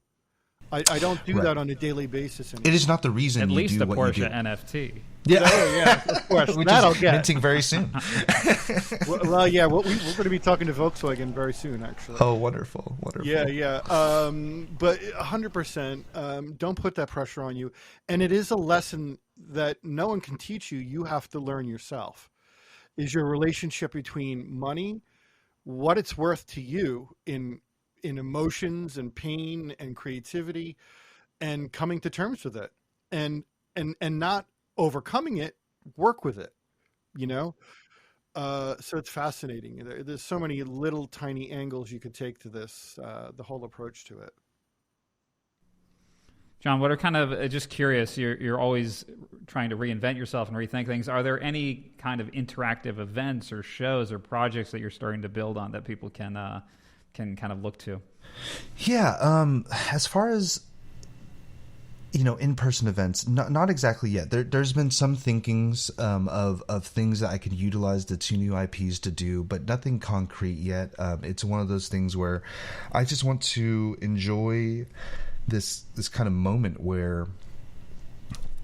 Speaker 1: I don't do that on a daily basis anymore.
Speaker 2: It is not the reason
Speaker 3: At
Speaker 2: you
Speaker 3: least
Speaker 2: do
Speaker 3: a
Speaker 2: what you
Speaker 3: Porsche
Speaker 2: do.
Speaker 3: NFT.
Speaker 2: Yeah,
Speaker 1: of course.
Speaker 2: Which
Speaker 1: that
Speaker 2: is
Speaker 1: I'll get.
Speaker 2: minting very soon.
Speaker 1: Well, yeah, we're going to be talking to Volkswagen very soon, actually.
Speaker 2: Oh, wonderful.
Speaker 1: Yeah. But 100%, don't put that pressure on you. And it is a lesson that no one can teach you. You have to learn yourself. Is your relationship between money, what it's worth to you in emotions and pain and creativity, and coming to terms with it, and not overcoming it, work with it, so it's fascinating. There's so many little tiny angles you could take to this, the whole approach to it.
Speaker 3: John, what are kind of, just curious, you're always trying to reinvent yourself and rethink things. Are there any kind of interactive events or shows or projects that you're starting to build on that people can kind of look to?
Speaker 2: Yeah. As far as in-person events, not exactly yet. There's been some thinkings of things that I could utilize the 2 new IPs to do, but nothing concrete yet. It's one of those things where I just want to enjoy this kind of moment where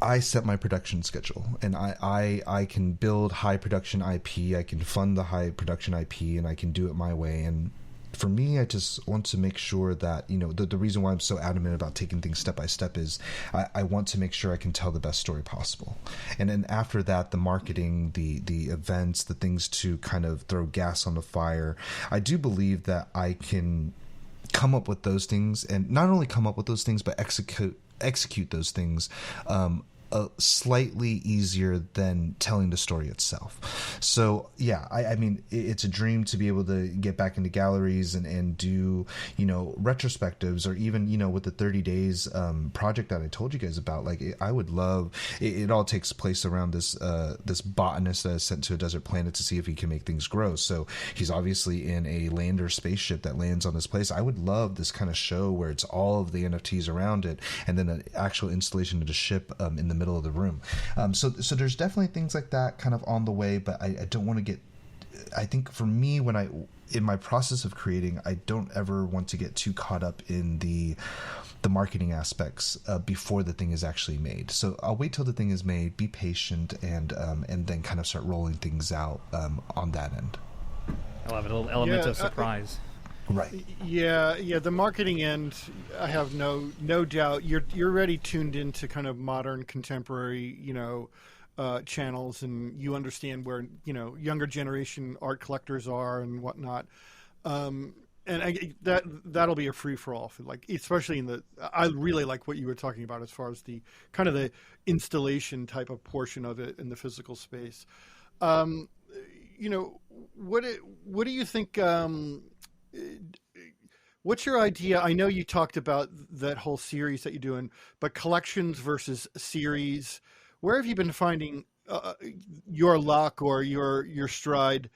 Speaker 2: I set my production schedule, and I can build high production IP, I can fund the high production IP, and I can do it my way. And for me, I just want to make sure that, the reason why I'm so adamant about taking things step by step is I want to make sure I can tell the best story possible. And then after that, the marketing, the events, the things to kind of throw gas on the fire, I do believe that I can come up with those things, and not only come up with those things, but execute those things slightly easier than telling the story itself. So yeah, I mean, it's a dream to be able to get back into galleries and do, retrospectives, or even, with the 30 days project that I told you guys about. Like, I would love it all takes place around this botanist that is sent to a desert planet to see if he can make things grow. So he's obviously in a lander spaceship that lands on this place. I would love this kind of show where it's all of the NFTs around it, and then an actual installation of the ship in the middle of the room. So there's definitely things like that kind of on the way, but I don't want to get, I think for me, in my process of creating, I don't ever want to get too caught up in the marketing aspects before the thing is actually made. So I'll wait till the thing is made, be patient, and then kind of start rolling things out on that end.
Speaker 3: I love it, a little element of surprise.
Speaker 2: Right.
Speaker 1: Yeah. The marketing end, I have no doubt. You're already tuned into kind of modern, contemporary, channels, and you understand where younger generation art collectors are and whatnot. And that'll be a free for all, especially I really like what you were talking about as far as the kind of the installation type of portion of it in the physical space. What do you think? What's your idea? I know you talked about that whole series that you're doing, but collections versus series, where have you been finding your luck or your stride?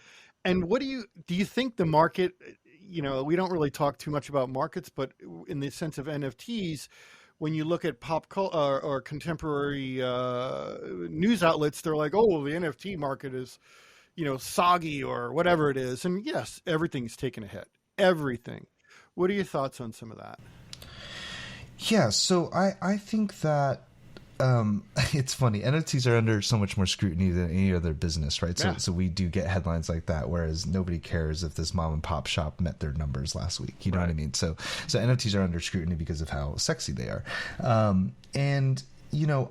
Speaker 1: And what do you think the market, we don't really talk too much about markets, but in the sense of NFTs, when you look at pop culture or contemporary news outlets, they're like, oh, the NFT market is, soggy or whatever it is. And yes, everything's taken a hit. Everything. What are your thoughts on some of that?
Speaker 2: Yeah, so I think that it's funny. NFTs are under so much more scrutiny than any other business, right?
Speaker 1: Yeah.
Speaker 2: So we do get headlines like that, whereas nobody cares if this mom and pop shop met their numbers last week. You know what I mean? So NFTs are under scrutiny because of how sexy they are. And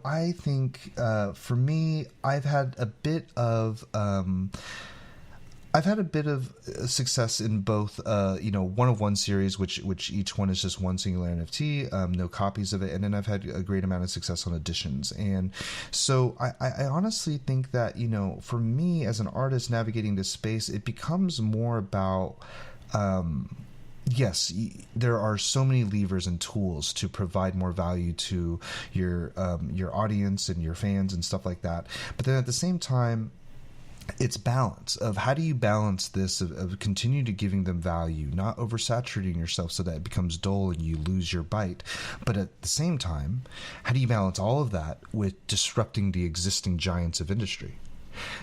Speaker 2: I think for me, I've had a bit of success in both, one-of-one series, which each one is just one singular NFT, no copies of it, and then I've had a great amount of success on editions. And so I honestly think that, for me as an artist navigating this space, it becomes more about, yes, there are so many levers and tools to provide more value to your audience and your fans and stuff like that. But then at the same time, it's balance of how do you balance this of continue to giving them value, not oversaturating yourself so that it becomes dull and you lose your bite. But at the same time, how do you balance all of that with disrupting the existing giants of industry?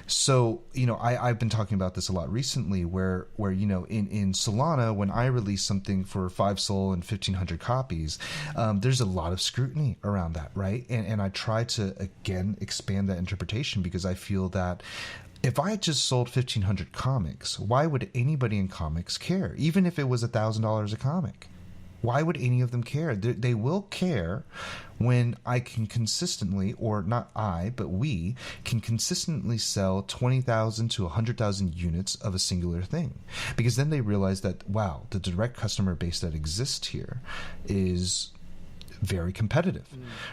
Speaker 2: So, I've been talking about this a lot recently where in Solana, when I release something for 5 Sol and 1,500 copies, there's a lot of scrutiny around that, right? And I try to, again, expand that interpretation because I feel that if I just sold 1,500 comics, why would anybody in comics care? Even if it was $1,000 a comic. Why would any of them care? They will care when I can consistently, or not I, but we can consistently sell 20,000 to 100,000 units of a singular thing. Because then they realize that, wow, the direct customer base that exists here is very competitive,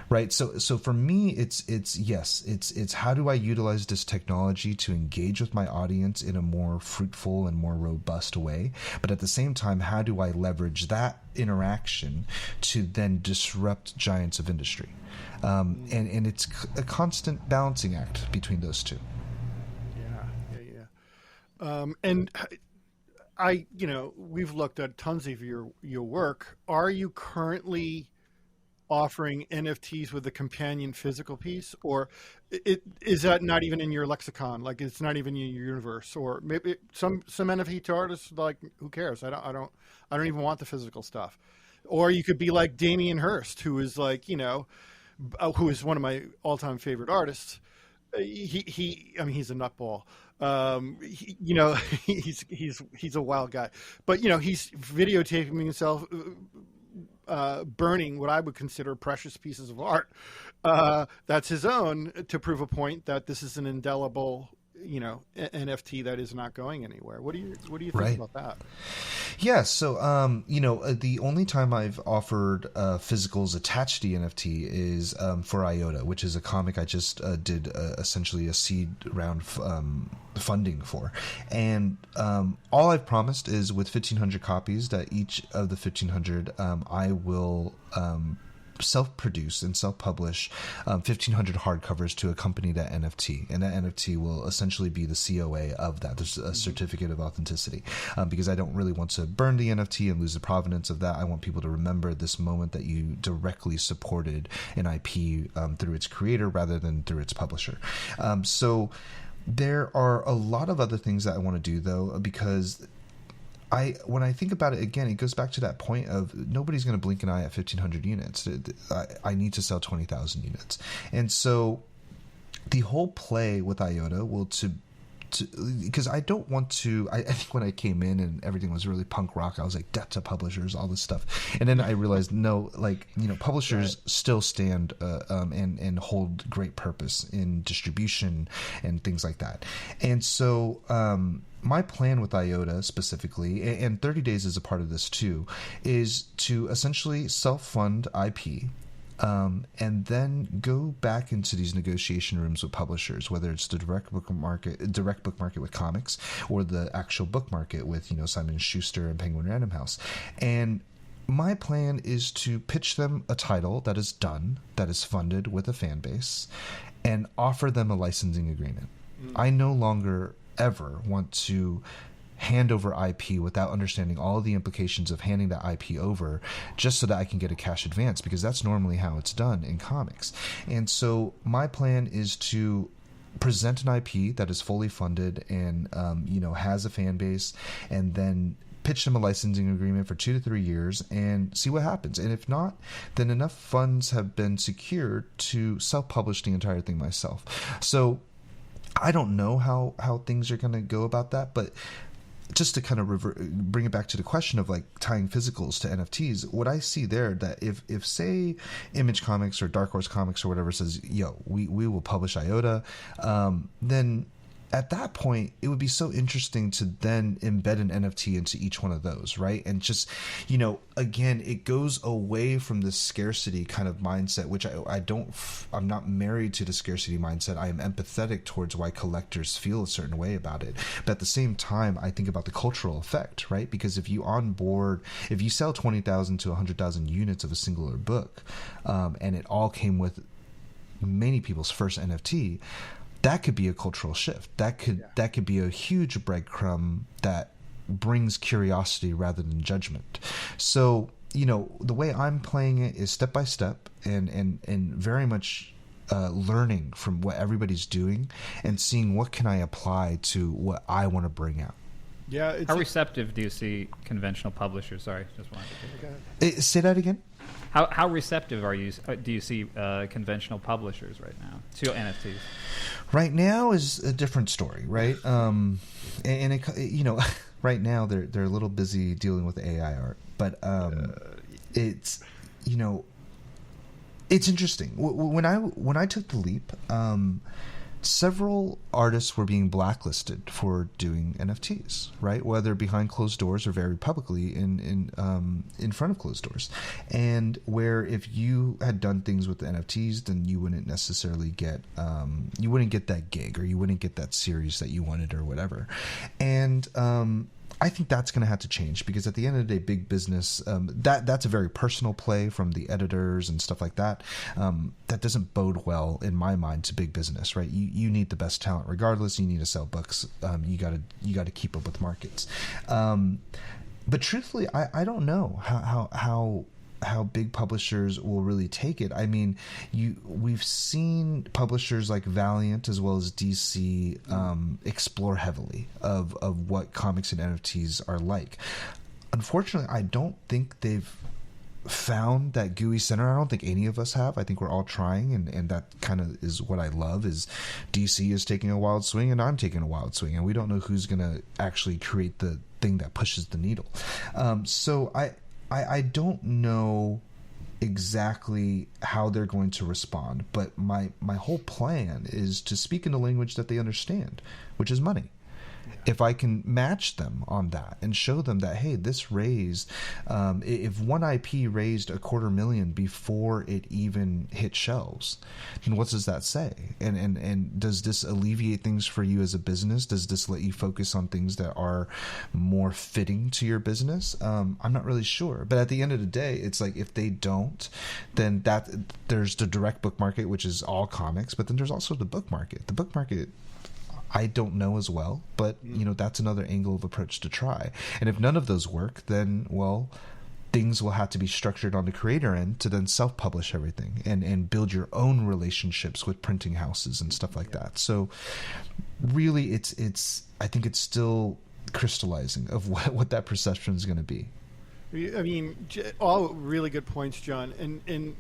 Speaker 2: right? So for me, it's how do I utilize this technology to engage with my audience in a more fruitful and more robust way? But at the same time, how do I leverage that interaction to then disrupt giants of industry? And it's a constant balancing act between those two.
Speaker 1: Yeah. And we've looked at tons of your work. Are you currently offering NFTs with a companion physical piece, or is that not even in your lexicon? Like it's not even in your universe, or maybe some NFT artists like who cares? I don't even want the physical stuff. Or you could be like Damien Hirst, who is like who is one of my all-time favorite artists. I mean, he's a nutball. He's a wild guy, but he's videotaping himself burning what I would consider precious pieces of art. That's his own, to prove a point that this is an indelible, NFT that is not going anywhere. What do you think about that?
Speaker 2: Yeah, so the only time I've offered physicals attached to NFT is for IOTA, which is a comic I just did essentially a seed round funding for, and all I've promised is with 1,500 copies that each of the 1,500 I will self-produce and self-publish 1,500 hardcovers to accompany that NFT, and that NFT will essentially be the COA of that. There's a certificate of authenticity, because I don't really want to burn the NFT and lose the provenance of that. I want people to remember this moment that you directly supported an IP through its creator rather than through its publisher. So there are a lot of other things that I want to do, though, because when I think about it again, it goes back to that point of nobody's going to blink an eye at 1,500 units. I need to sell 20,000 units. And so the whole play with IOTA will because I don't want to, I think when I came in and everything was really punk rock, I was like, debt to publishers, all this stuff. And then I realized, no, publishers still stand and hold great purpose in distribution and things like that. And so my plan with IOTA specifically, and 30 Days is a part of this too, is to essentially self-fund IP. And then go back into these negotiation rooms with publishers, whether it's the direct book market with comics, or the actual book market with Simon & Schuster and Penguin Random House. And my plan is to pitch them a title that is done, that is funded with a fan base, and offer them a licensing agreement. I no longer ever want to hand over IP without understanding all the implications of handing that IP over just so that I can get a cash advance, because that's normally how it's done in comics. And so my plan is to present an IP that is fully funded and has a fan base, and then pitch them a licensing agreement for 2 to 3 years and see what happens. And if not, then enough funds have been secured to self-publish the entire thing myself. So I don't know how things are going to go about that, but just to kind of bring it back to the question of like tying physicals to NFTs, what I see there, that if say Image Comics or Dark Horse Comics or whatever says, we will publish IOTA, then at that point, it would be so interesting to then embed an NFT into each one of those, right? And just, again, it goes away from the scarcity kind of mindset, which I'm not married to the scarcity mindset. I am empathetic towards why collectors feel a certain way about it. But at the same time, I think about the cultural effect, right? Because if you sell 20,000 to 100,000 units of a singular book, and it all came with many people's first NFT, that could be a cultural shift. That could be a huge breadcrumb that brings curiosity rather than judgment. So, the way I'm playing it is step by step and very much learning from what everybody's doing and seeing what can I apply to what I want to bring out.
Speaker 1: Yeah.
Speaker 3: How receptive do you see conventional publishers? Sorry, just wanted to
Speaker 2: say that again.
Speaker 3: How receptive do you see conventional publishers right now to NFTs?
Speaker 2: Right now is a different story, right? And right now they're a little busy dealing with AI art, but it's it's interesting. When I took the leap, several artists were being blacklisted for doing NFTs, right? Whether behind closed doors or very publicly in front of closed doors. And where if you had done things with the NFTs, then you wouldn't necessarily get that gig, or you wouldn't get that series that you wanted or whatever. And I think that's going to have to change, because at the end of the day, big business, that's a very personal play from the editors and stuff like that. That doesn't bode well in my mind to big business, right? You need the best talent regardless. You need to sell books. You got to keep up with markets. But truthfully, I don't know big publishers will really take it. I mean, we've seen publishers like Valiant as well as DC explore heavily of what comics and NFTs are like. Unfortunately, I don't think they've found that gooey center. I don't think any of us have. I think we're all trying, and that kind of is what I love, is DC is taking a wild swing and I'm taking a wild swing, and we don't know who's going to actually create the thing that pushes the needle. So I don't know exactly how they're going to respond, but my whole plan is to speak in a language that they understand, which is money. If I can match them on that and show them that, hey, this raised, if one IP raised $250,000 before it even hit shelves, then what does that say? And does this alleviate things for you as a business? Does this let you focus on things that are more fitting to your business? I'm not really sure. But at the end of the day, it's like, if they don't, then there's the direct book market, which is all comics, but then there's also the book market. The book market, I don't know as well, but that's another angle of approach to try. And if none of those work, then, well, things will have to be structured on the creator end to then self-publish everything and build your own relationships with printing houses and stuff like that. So really, I think it's still crystallizing of what that perception is going to be.
Speaker 1: I mean, all really good points, John. And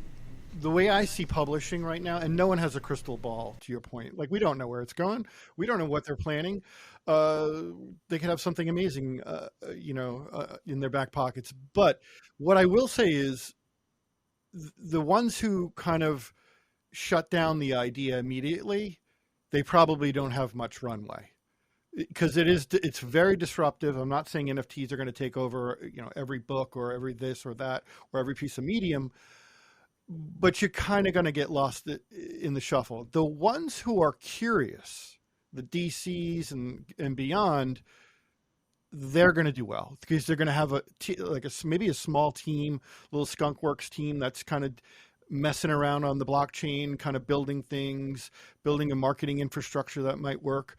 Speaker 1: the way I see publishing right now, and no one has a crystal ball, to your point. Like, we don't know where it's going. We don't know what they're planning. They could have something amazing, in their back pockets. But what I will say is, the ones who kind of shut down the idea immediately, they probably don't have much runway, because it's very disruptive. I'm not saying NFTs are going to take over, every book or every this or that or every piece of medium, but you're kind of going to get lost in the shuffle. The ones who are curious, the DCs and beyond, they're going to do well, because they're going to have maybe a small team, little skunkworks team that's kind of messing around on the blockchain, kind of building things, building a marketing infrastructure that might work.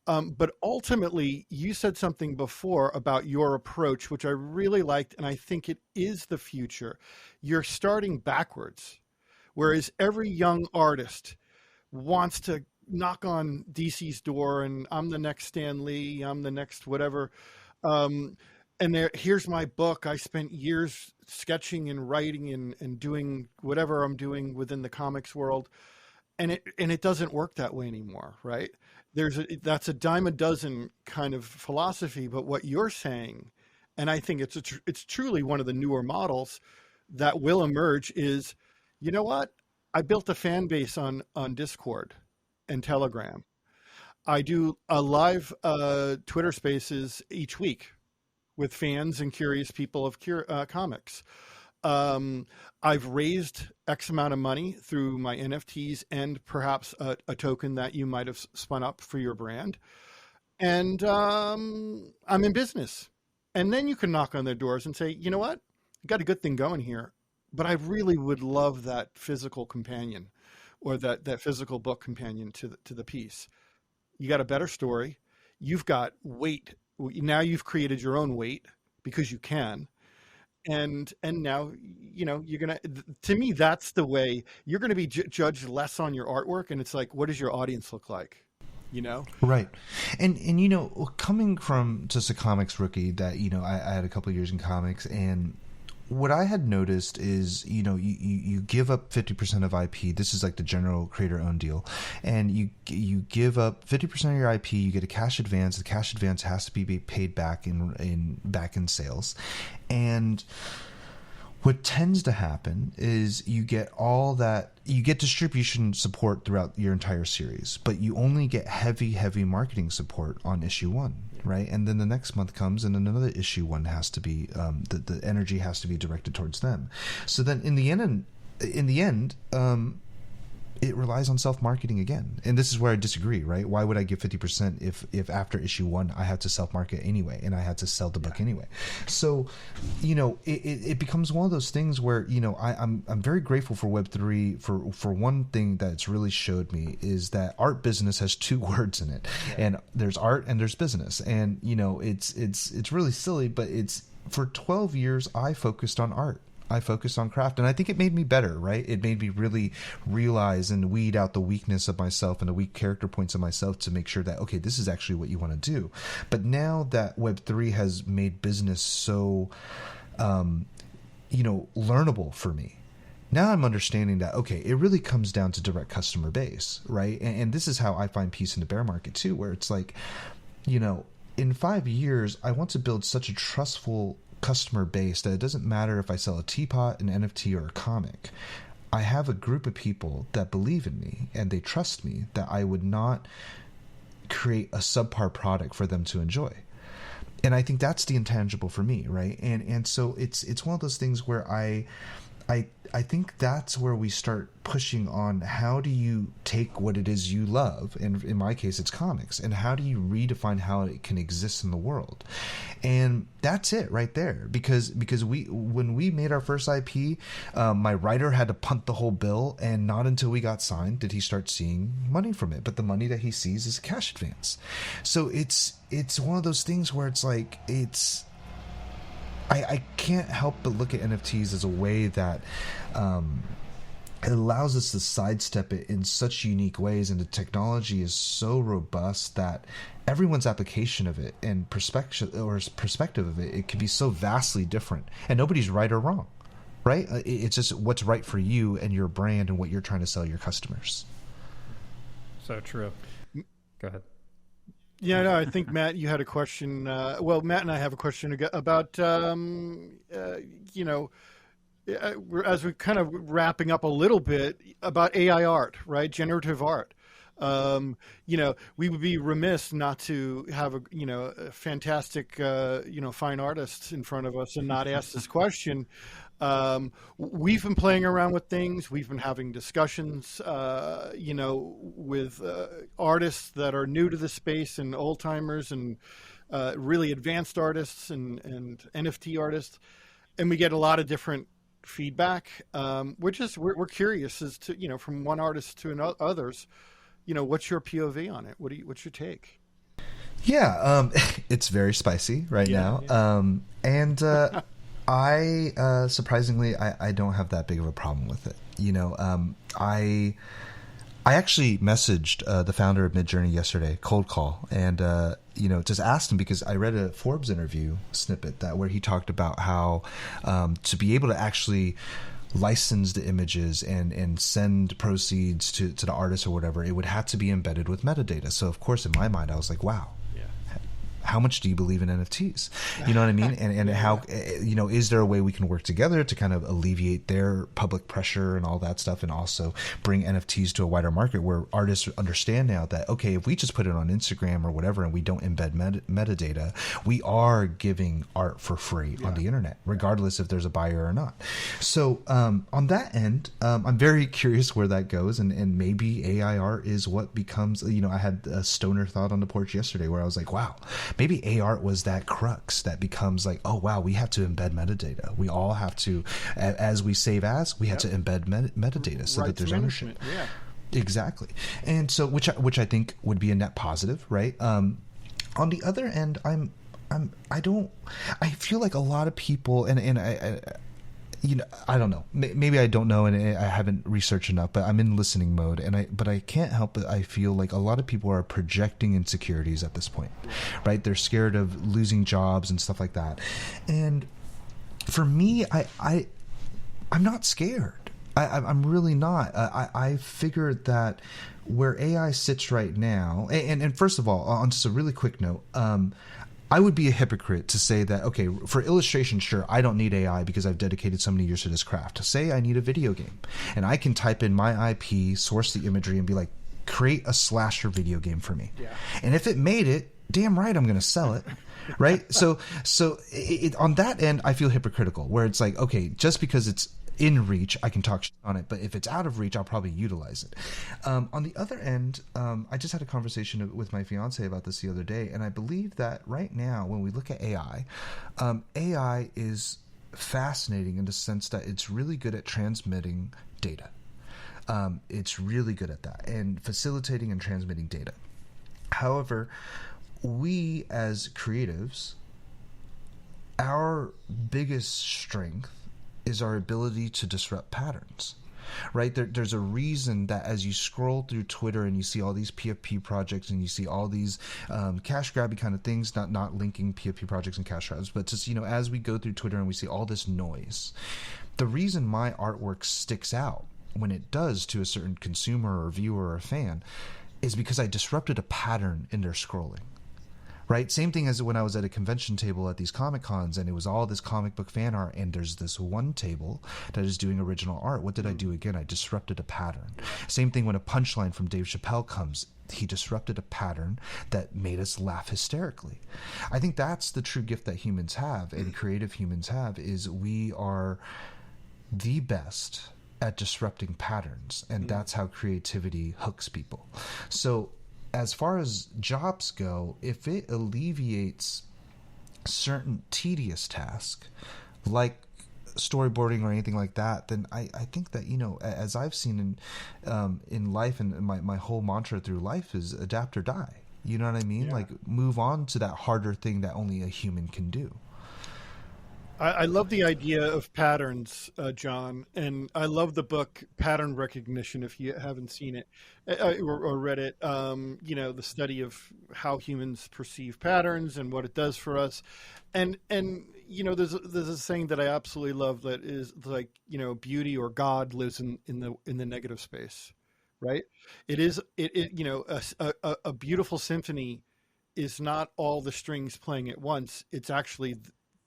Speaker 1: But ultimately, you said something before about your approach, which I really liked, and I think it is the future. You're starting backwards, whereas every young artist wants to knock on DC's door and I'm the next Stan Lee, I'm the next whatever. And here's my book. I spent years sketching and writing and doing whatever I'm doing within the comics world. And it doesn't work that way anymore, right? That's a dime a dozen kind of philosophy. But what you're saying, and I think it's truly one of the newer models that will emerge, is, you know what? I built a fan base on Discord and Telegram. I do a live Twitter Spaces each week with fans and curious people of comics. I've raised X amount of money through my NFTs and perhaps a token that you might have spun up for your brand. And I'm in business. And then you can knock on their doors and say, you know what? You got a good thing going here, but I really would love that physical companion, or that physical book companion to the piece. You got a better story. You've got weight. Now you've created your own weight because you can. And now, you're going to me, that's the way you're going to be judged less on your artwork. And it's like, what does your audience look like?
Speaker 2: Right. And coming from just a comics rookie that, I had a couple of years in comics, and what I had noticed is, you give up 50% of IP. This is like the general creator-owned deal. And you give up 50% of your IP, you get a cash advance. The cash advance has to be paid back in sales. And what tends to happen is you get distribution support throughout your entire series, but you only get heavy marketing support on issue 1. Right. And then the next month comes and then another issue 1 has to be the energy has to be directed towards them. So then in the end, it relies on self-marketing again. And this is where I disagree, right? Why would I give 50% if after issue 1 I had to self-market anyway and I had to sell the book anyway? So, it becomes one of those things where, I'm very grateful for Web3 for one thing that it's really showed me is that art business has 2 words in it. Yeah. And there's art and there's business. And, it's really silly, but for 12 years I focused on art. I focused on craft, and I think it made me better, right? It made me really realize and weed out the weakness of myself and the weak character points of myself to make sure that, okay, this is actually what you want to do. But now that Web3 has made business so, learnable for me, now I'm understanding that, okay, it really comes down to direct customer base, right? And this is how I find peace in the bear market too, where it's like, in 5 years, I want to build such a trustful customer base that it doesn't matter if I sell a teapot, an NFT, or a comic. I have a group of people that believe in me and they trust me that I would not create a subpar product for them to enjoy. And I think that's the intangible for me, right? And so it's one of those things where I think that's where we start pushing on how do you take what it is you love, and in my case it's comics, and how do you redefine how it can exist in the world. And that's it right there, because when we made our first IP, my writer had to punt the whole bill, and not until we got signed did he start seeing money from it. But the money that he sees is cash advance. So it's one of those things where it's like I can't help but look at NFTs as a way that it allows us to sidestep it in such unique ways, and the technology is so robust that everyone's application of it and perspective of it can be so vastly different, and nobody's right or wrong, right? It's just what's right for you and your brand and what you're trying to sell your customers. So true.
Speaker 3: Go ahead.
Speaker 1: Yeah, no, I think, Matt, you had a question. Matt and I have a question about, as we're kind of wrapping up a little bit about AI art, right? Generative art. We would be remiss not to have a fantastic, fine artist in front of us and not ask this question. We've been playing around with things. We've been having discussions, with artists that are new to the space and old timers and really advanced artists and NFT artists, and we get a lot of different feedback. We're curious as to from one artist to others. What's your POV on it? What's your take?
Speaker 2: Yeah, it's very spicy right now, and. I surprisingly, I don't have that big of a problem with it. I actually messaged the founder of Midjourney yesterday, cold call, and just asked him, because I read a Forbes interview snippet where he talked about how to be able to actually license the images and send proceeds to the artist or whatever, it would have to be embedded with metadata. So of course, in my mind, I was like, wow. How much do you believe in NFTs? You know what I mean? And how, is there a way we can work together to kind of alleviate their public pressure and all that stuff, and also bring NFTs to a wider market where artists understand now that, okay, if we just put it on Instagram or whatever and we don't embed metadata, we are giving art for free on the internet, regardless if there's a buyer or not. So on that end, I'm very curious where that goes, and maybe AI art is what becomes, I had a stoner thought on the porch yesterday where I was like, wow, maybe AI art was that crux that becomes like, oh wow, we have to embed metadata. We all have to, as we save as, we have to embed metadata so that there's ownership. Yeah, exactly. And so, which I think would be a net positive, right? On the other end, I feel like a lot of people, and I don't know. Maybe I don't know, and I haven't researched enough. But I'm in listening mode, but I can't help it. I feel like a lot of people are projecting insecurities at this point, right? They're scared of losing jobs and stuff like that. And for me, I'm not scared. I'm really not. I figured that where AI sits right now, and first of all, on just a really quick note, I would be a hypocrite to say that, okay, for illustration, sure, I don't need AI because I've dedicated so many years to this craft. Say I need a video game, and I can type in my IP, source the imagery, and be like, create a slasher video game for me. Yeah. And if it made it, damn right I'm going to sell it. Right? So on that end, I feel hypocritical, where it's like, okay, just because it's in reach, I can talk on it, but if it's out of reach, I'll probably utilize it. On the other end, I just had a conversation with my fiance about this the other day, and I believe that right now, when we look at AI, AI is fascinating in the sense that it's really good at transmitting data. It's really good at that, and facilitating and transmitting data. However, we as creatives, our biggest strength is our ability to disrupt patterns. Right? There's a reason that as you scroll through Twitter and you see all these PFP projects and you see all these cash grabby kind of things, not linking PFP projects and cash grabs, but just, as we go through Twitter and we see all this noise, the reason my artwork sticks out when it does to a certain consumer or viewer or fan is because I disrupted a pattern in their scrolling. Right? Same thing as when I was at a convention table at these Comic Cons and it was all this comic book fan art and there's this one table that is doing original art. What did I do again? I disrupted a pattern. Same thing when a punchline from Dave Chappelle comes. He disrupted a pattern that made us laugh hysterically. I think that's the true gift that humans have and creative humans have, is we are the best at disrupting patterns, and that's how creativity hooks people. So as far as jobs go, if it alleviates certain tedious tasks like storyboarding or anything like that, then I think that, as I've seen in life, and my whole mantra through life is adapt or die. You know what I mean?
Speaker 1: Yeah.
Speaker 2: Like, move on to that harder thing that only a human can do.
Speaker 1: I love the idea of patterns, John, and I love the book Pattern Recognition. If you haven't seen it or read it, the study of how humans perceive patterns and what it does for us, and there's a saying that I absolutely love that is like, beauty or God lives in the negative space, right? A beautiful symphony is not all the strings playing at once. It's actually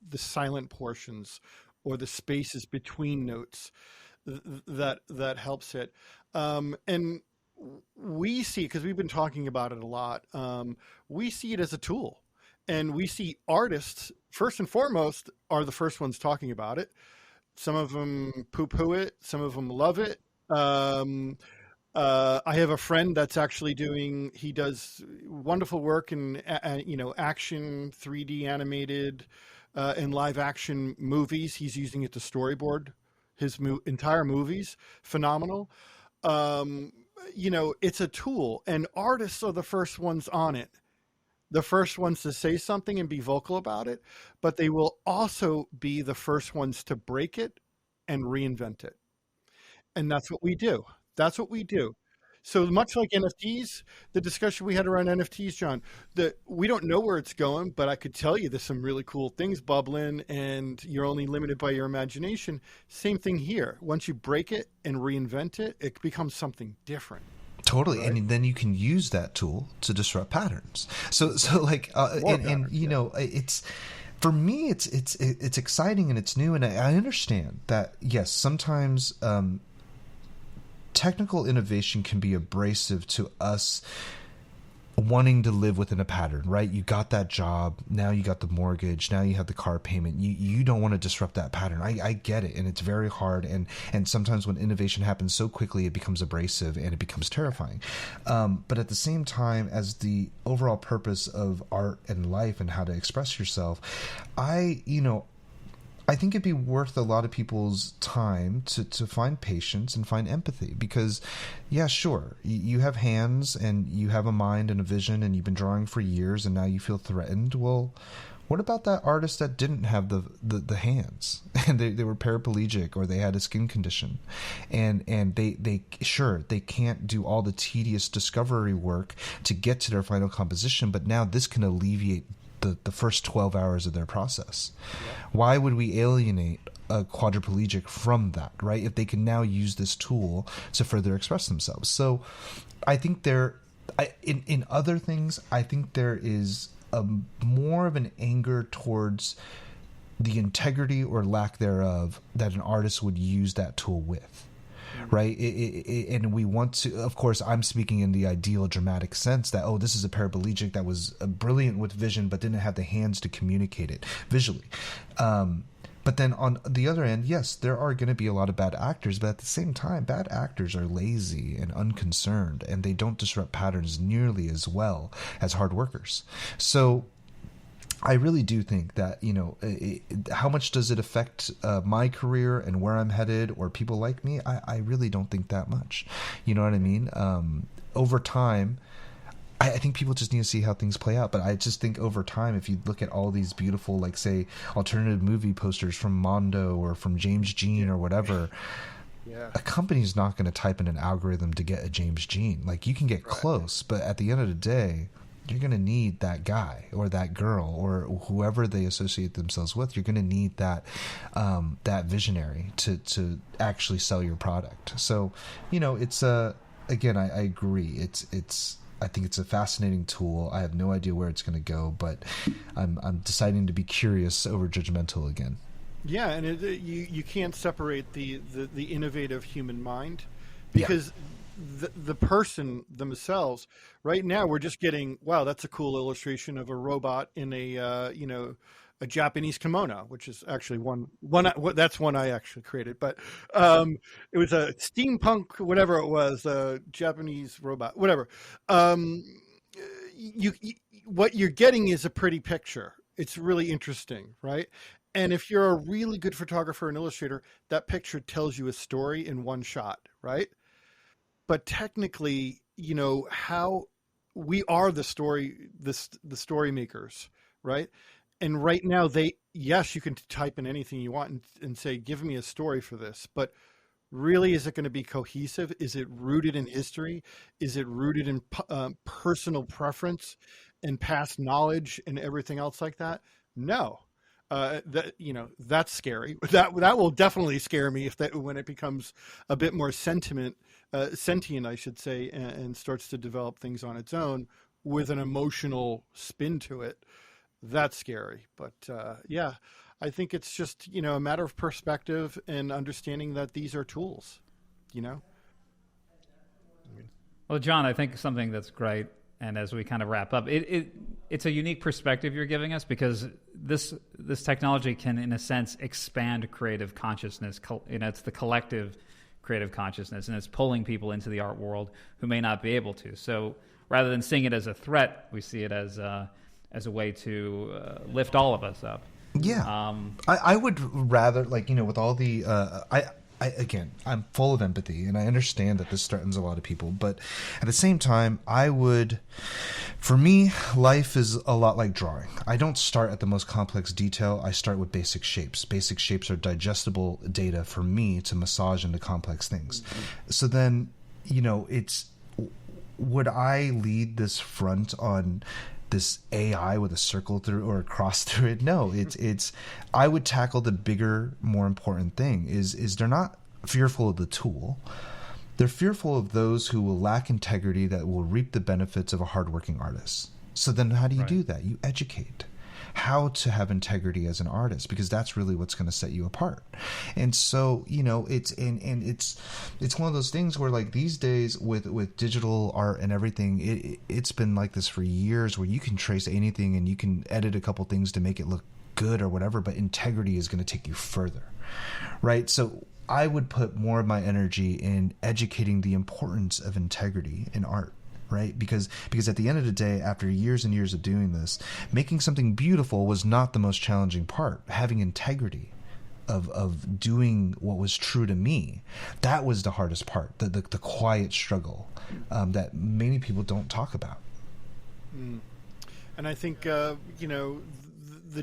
Speaker 1: the silent portions or the spaces between notes that helps it. And we see, because we've been talking about it a lot, we see it as a tool, and we see artists first and foremost are the first ones talking about it. Some of them poo-poo it, some of them love it. I have a friend that's actually he does wonderful work in action, 3D animated, and live action movies. He's using it to storyboard his entire movies. Phenomenal. It's a tool, and artists are the first ones on it, the first ones to say something and be vocal about it, but they will also be the first ones to break it and reinvent it. And that's what we do. That's what we do. So much like NFTs, the discussion we had around NFTs, John, we don't know where it's going, but I could tell you there's some really cool things bubbling, and you're only limited by your imagination. Same thing here. Once you break it and reinvent it, it becomes something different.
Speaker 2: Totally, right? And then you can use that tool to disrupt patterns. So it's, for me, it's exciting and it's new, and I understand that, yes, sometimes technical innovation can be abrasive to us wanting to live within a pattern, right? You got that job, now you got the mortgage, now you have the car payment. You don't want to disrupt that pattern. I get it, and it's very hard. And sometimes when innovation happens so quickly, it becomes abrasive and it becomes terrifying. But at the same time, as the overall purpose of art and life and how to express yourself, I think it'd be worth a lot of people's time to find patience and find empathy, because, yeah, sure, you have hands and you have a mind and a vision and you've been drawing for years and now you feel threatened. Well, what about that artist that didn't have the hands and they were paraplegic or they had a skin condition and they can't do all the tedious discovery work to get to their final composition, but now this can alleviate the first 12 hours of their process. Yeah. Why would we alienate a quadriplegic from that, right? If they can now use this tool to further express themselves. So I think in other things, I think there is more of an anger towards the integrity or lack thereof that an artist would use that tool with. Right. And we want to, of course, I'm speaking in the ideal dramatic sense that, this is a paraplegic that was brilliant with vision, but didn't have the hands to communicate it visually. But then on the other end, yes, there are going to be a lot of bad actors, but at the same time, bad actors are lazy and unconcerned, and they don't disrupt patterns nearly as well as hard workers. So I really do think that, how much does it affect my career and where I'm headed or people like me? I really don't think that much. You know what I mean? Over time, I think people just need to see how things play out. But I just think over time, if you look at all these beautiful, like say, alternative movie posters from Mondo or from James Jean or whatever,
Speaker 1: Yeah.
Speaker 2: a company's not going to type in an algorithm to get a James Jean. Like you can get close, but at the end of the day, you're going to need that guy or that girl or whoever they associate themselves with. You're going to need that that visionary to actually sell your product. So, it's again, I agree. It's I think it's a fascinating tool. I have no idea where it's going to go, but I'm deciding to be curious over judgmental again.
Speaker 1: Yeah, and you can't separate the innovative human mind, because the person themselves. Right now, we're just getting, wow, that's a cool illustration of a robot in a a Japanese kimono, which is actually one that's one I actually created, but it was a steampunk, whatever it was, a Japanese robot, whatever. You what you're getting is a pretty picture. It's really interesting, right? And if you're a really good photographer and illustrator, that picture tells you a story in one shot, right? But technically, how we are the story makers, right? And right now, yes, you can type in anything you want and say, give me a story for this. But really, is it going to be cohesive? Is it rooted in history? Is it rooted in personal preference and past knowledge and everything else like that? No. That's scary. That will definitely scare me when it becomes a bit more sentient, I should say, and starts to develop things on its own with an emotional spin to it. That's scary. But yeah, I think it's just a matter of perspective and understanding that these are tools. You know.
Speaker 3: Well, John, I think something that's great, and as we kind of wrap up, it's a unique perspective you're giving us, because this technology can, in a sense, expand creative consciousness. It's the collective creative consciousness, and it's pulling people into the art world who may not be able to. So rather than seeing it as a threat, we see it as a way to lift all of us up.
Speaker 2: Yeah, I would rather, with all the again, I'm full of empathy, and I understand that this threatens a lot of people, but at the same time, for me, life is a lot like drawing. I don't start at the most complex detail. I start with basic shapes. Basic shapes are digestible data for me to massage into complex things. Mm-hmm. So then, would I lead this front on this AI with a circle through or a cross through it? No, it's I would tackle the bigger, more important thing is they're not fearful of the tool. They're fearful of those who will lack integrity that will reap the benefits of a hardworking artist. So then how do you do that? You educate how to have integrity as an artist, because that's really what's going to set you apart. And so, it's one of those things where, like, these days with digital art and everything, it's been like this for years, where you can trace anything and you can edit a couple things to make it look good or whatever, but integrity is going to take you further, right? So I would put more of my energy in educating the importance of integrity in art. Right? Because at the end of the day, after years and years of doing this, making something beautiful was not the most challenging part. Having integrity of doing what was true to me, that was the hardest part, the quiet struggle that many people don't talk about.
Speaker 1: And I think, the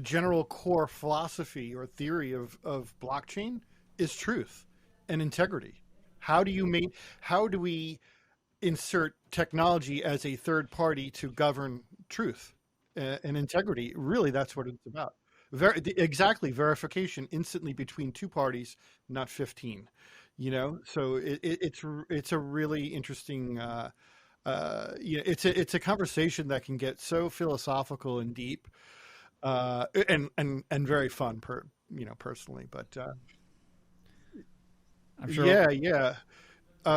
Speaker 1: general core philosophy or theory of blockchain is truth and integrity. How do we insert technology as a third party to govern truth and integrity? Really, that's what it's about. Exactly, verification instantly between two parties, not 15. So it's a really interesting. It's a conversation that can get so philosophical and deep, and very fun, personally. But
Speaker 3: I'm sure.
Speaker 1: Yeah.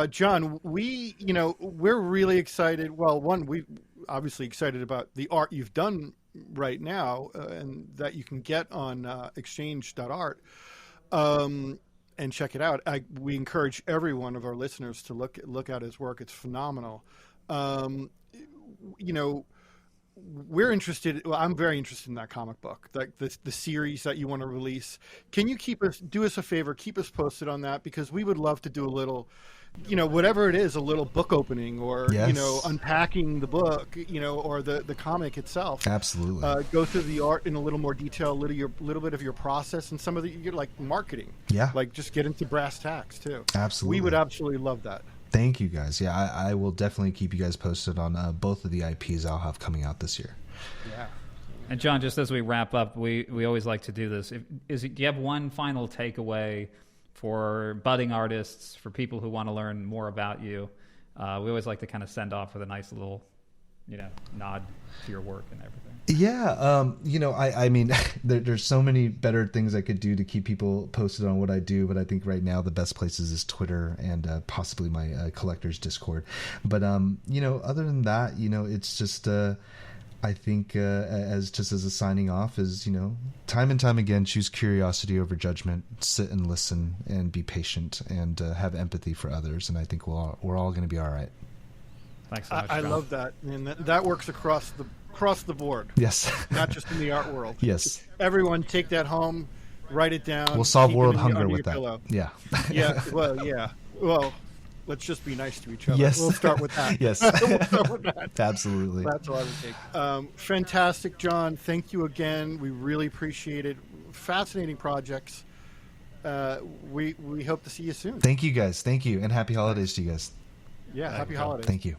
Speaker 1: John, we're really excited. Well, we obviously excited about the art you've done right now, and that you can get on exchange.art, and check it out. We encourage every one of our listeners to look at his work. It's phenomenal. we're interested. Well, I'm very interested in that comic book, like the series that you want to release. Can you do us a favor, keep us posted on that, because we would love to do a little, whatever it is, a little book opening, or unpacking the book, or the comic itself.
Speaker 2: Absolutely.
Speaker 1: Go through the art in a little more detail, a little bit of your process, and some of your like marketing.
Speaker 2: Yeah.
Speaker 1: Like just get into brass tacks too.
Speaker 2: Absolutely.
Speaker 1: We would absolutely love that.
Speaker 2: Thank you guys. Yeah, I will definitely keep you guys posted on both of the IPs I'll have coming out this year.
Speaker 1: Yeah.
Speaker 3: And John, just as we wrap up, we always like to do this. Do you have one final takeaway for budding artists, for people who want to learn more about you? We always like to kind of send off with a nice little, nod to your work and everything.
Speaker 2: Yeah, I mean, there's so many better things I could do to keep people posted on what I do, but I think right now the best places is Twitter and possibly my collector's Discord. But other than that, it's just I think as a signing off is time and time again, choose curiosity over judgment, sit and listen, and be patient, and have empathy for others, and I think we're all going to be all right.
Speaker 3: Thanks so much,
Speaker 1: I
Speaker 3: John.
Speaker 1: love that, and that works across the board.
Speaker 2: Yes.
Speaker 1: Not just in the art world.
Speaker 2: Yes.
Speaker 1: Just everyone take that home, write it down.
Speaker 2: We'll solve
Speaker 1: keep
Speaker 2: world
Speaker 1: it
Speaker 2: hunger
Speaker 1: under
Speaker 2: with
Speaker 1: your
Speaker 2: that.
Speaker 1: Pillow.
Speaker 2: Yeah.
Speaker 1: Yeah. Well, yeah. Well, let's just be nice to each other.
Speaker 2: Yes.
Speaker 1: We'll start with that.
Speaker 2: Yes.
Speaker 1: We'll start with that.
Speaker 2: Absolutely.
Speaker 1: That's all I would take. Fantastic, John. Thank you again. We really appreciate it. Fascinating projects. We hope to see you soon.
Speaker 2: Thank you guys. Thank you. And happy holidays to you guys.
Speaker 1: Yeah. Happy holidays.
Speaker 2: Thank you.